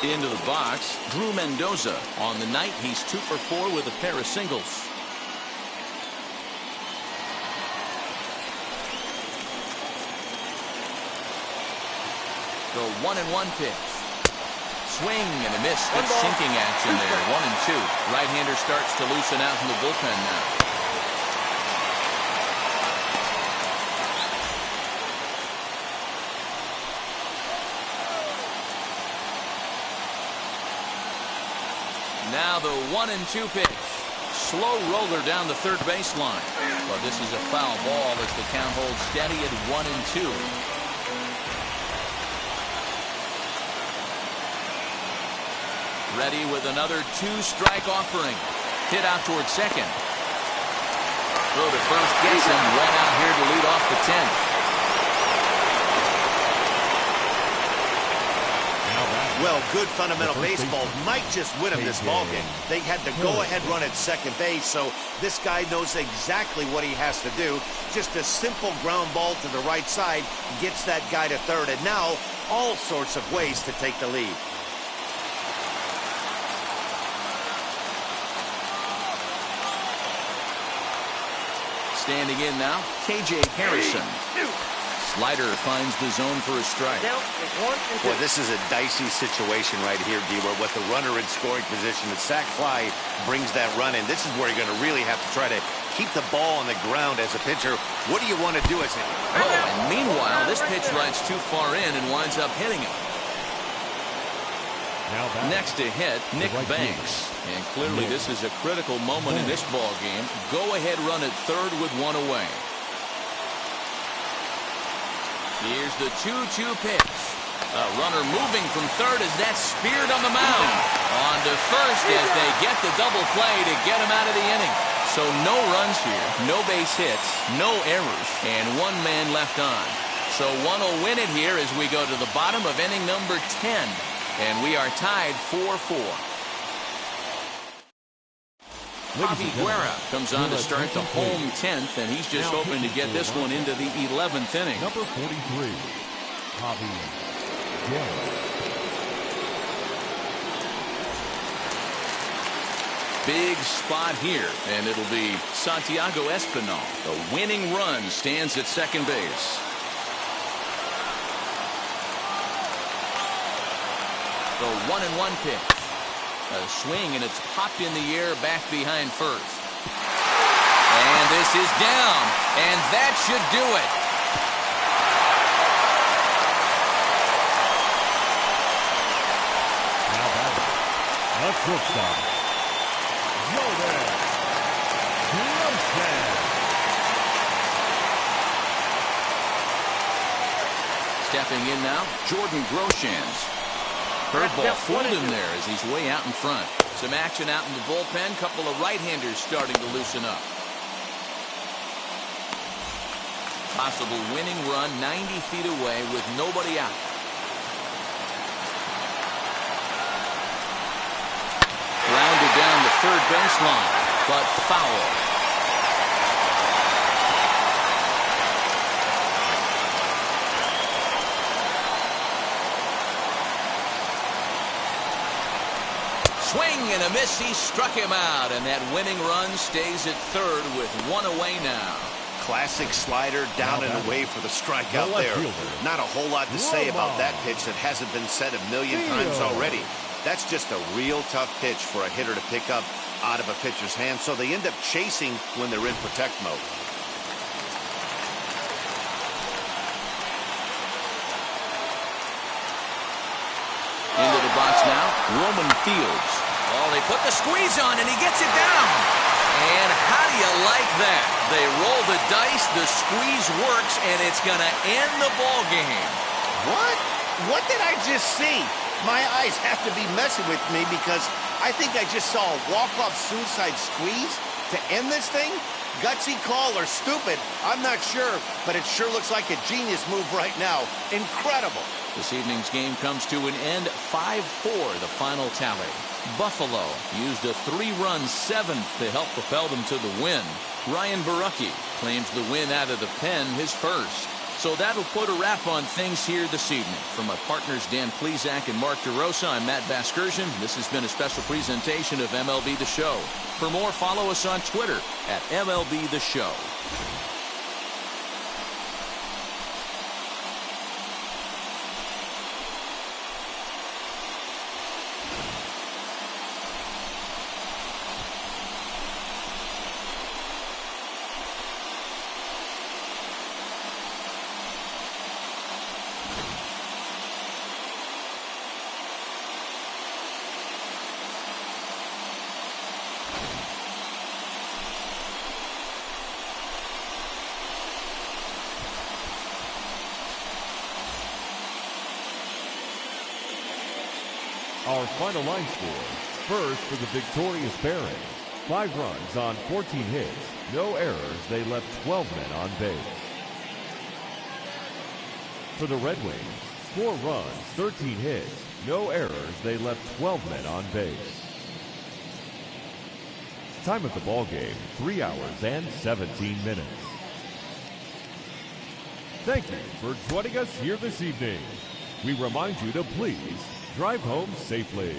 Into the box, Drew Mendoza. On the night, he's 2 for 4 with a pair of singles. The 1-1 pitch. Swing and a miss. Good sinking action there. 1-2. Right-hander starts to loosen out in the bullpen now. Now the 1-2 pitch. Slow roller down the third baseline. But this is a foul ball as the count holds steady at 1-2. Ready with another 2-strike offering. Hit out towards second. Throw to first, gets him. One out here to lead off the 10th. Well, good fundamental baseball might just win him this ballgame. They had the go-ahead run at second base, so this guy knows exactly what he has to do. Just a simple ground ball to the right side gets that guy to third, and now all sorts of ways to take the lead. Standing in now, KJ Harrison. Slider finds the zone for a strike. Boy, this is a dicey situation right here, D-Ware. With the runner in scoring position, the sac fly brings that run in. This is where you're going to really have to try to keep the ball on the ground as a pitcher. What do you want to do as a... Oh, and meanwhile, this pitch rides too far in and winds up hitting him. Next to hit, Nick Banks. And clearly this is a critical moment in this ball game. Go-ahead run at third with one away. Here's the 2-2 pitch. A runner moving from third as that's speared on the mound. On to first as they get the double play to get him out of the inning. So no runs here, no base hits, no errors, and one man left on. So one will win it here as we go to the bottom of inning number 10. And we are tied 4-4. Javi Guerra comes on to start the home 10th, and he's just hoping to get this one into the 11th inning. Number 43, Javi Guerra. Big spot here, and it'll be Santiago Espinal. The winning run stands at second base. The 1-1 pitch. A swing, and it's popped in the air back behind first. And this is down, and that should do it. Now batting, the shortstop, Jordan Grosjean. Stepping in now, Jordan Grosjean. Curveball fooled him there as he's way out in front. Some action out in the bullpen. Couple of right-handers starting to loosen up. Possible winning run 90 feet away with nobody out. Grounded down the third baseline, but foul. Swing and a miss. He struck him out, and that winning run stays at third with one away now. Classic slider down and away for the strikeout there. Not a whole lot to say about that pitch that hasn't been said a million times already. That's just a real tough pitch for a hitter to pick up out of a pitcher's hand, so they end up chasing when they're in protect mode. Into the box now, Roman Fields. Oh, they put the squeeze on, and he gets it down. And how do you like that? They roll the dice, the squeeze works, and it's going to end the ball game. What? What did I just see? My eyes have to be messing with me because I think I just saw a walk-off suicide squeeze to end this thing. Gutsy call or stupid, I'm not sure, but it sure looks like a genius move right now. Incredible. This evening's game comes to an end, 5-4, the final tally. Buffalo used a 3-run 7th to help propel them to the win. Ryan Borucki claims the win out of the pen, his first. So that'll put a wrap on things here this evening. From my partners Dan Plesac and Mark DeRosa, I'm Matt Vasgersian. This has been a special presentation of MLB The Show. For more, follow us on Twitter at MLB The Show. our final line score. First for the victorious Barons. 5 runs on 14 hits. No errors. They left 12 men on base. For the Red Wings, 4 runs, 13 hits. No errors. They left 12 men on base. Time of the ball game, 3 hours and 17 minutes. Thank you for joining us here this evening. We remind you to please drive home safely.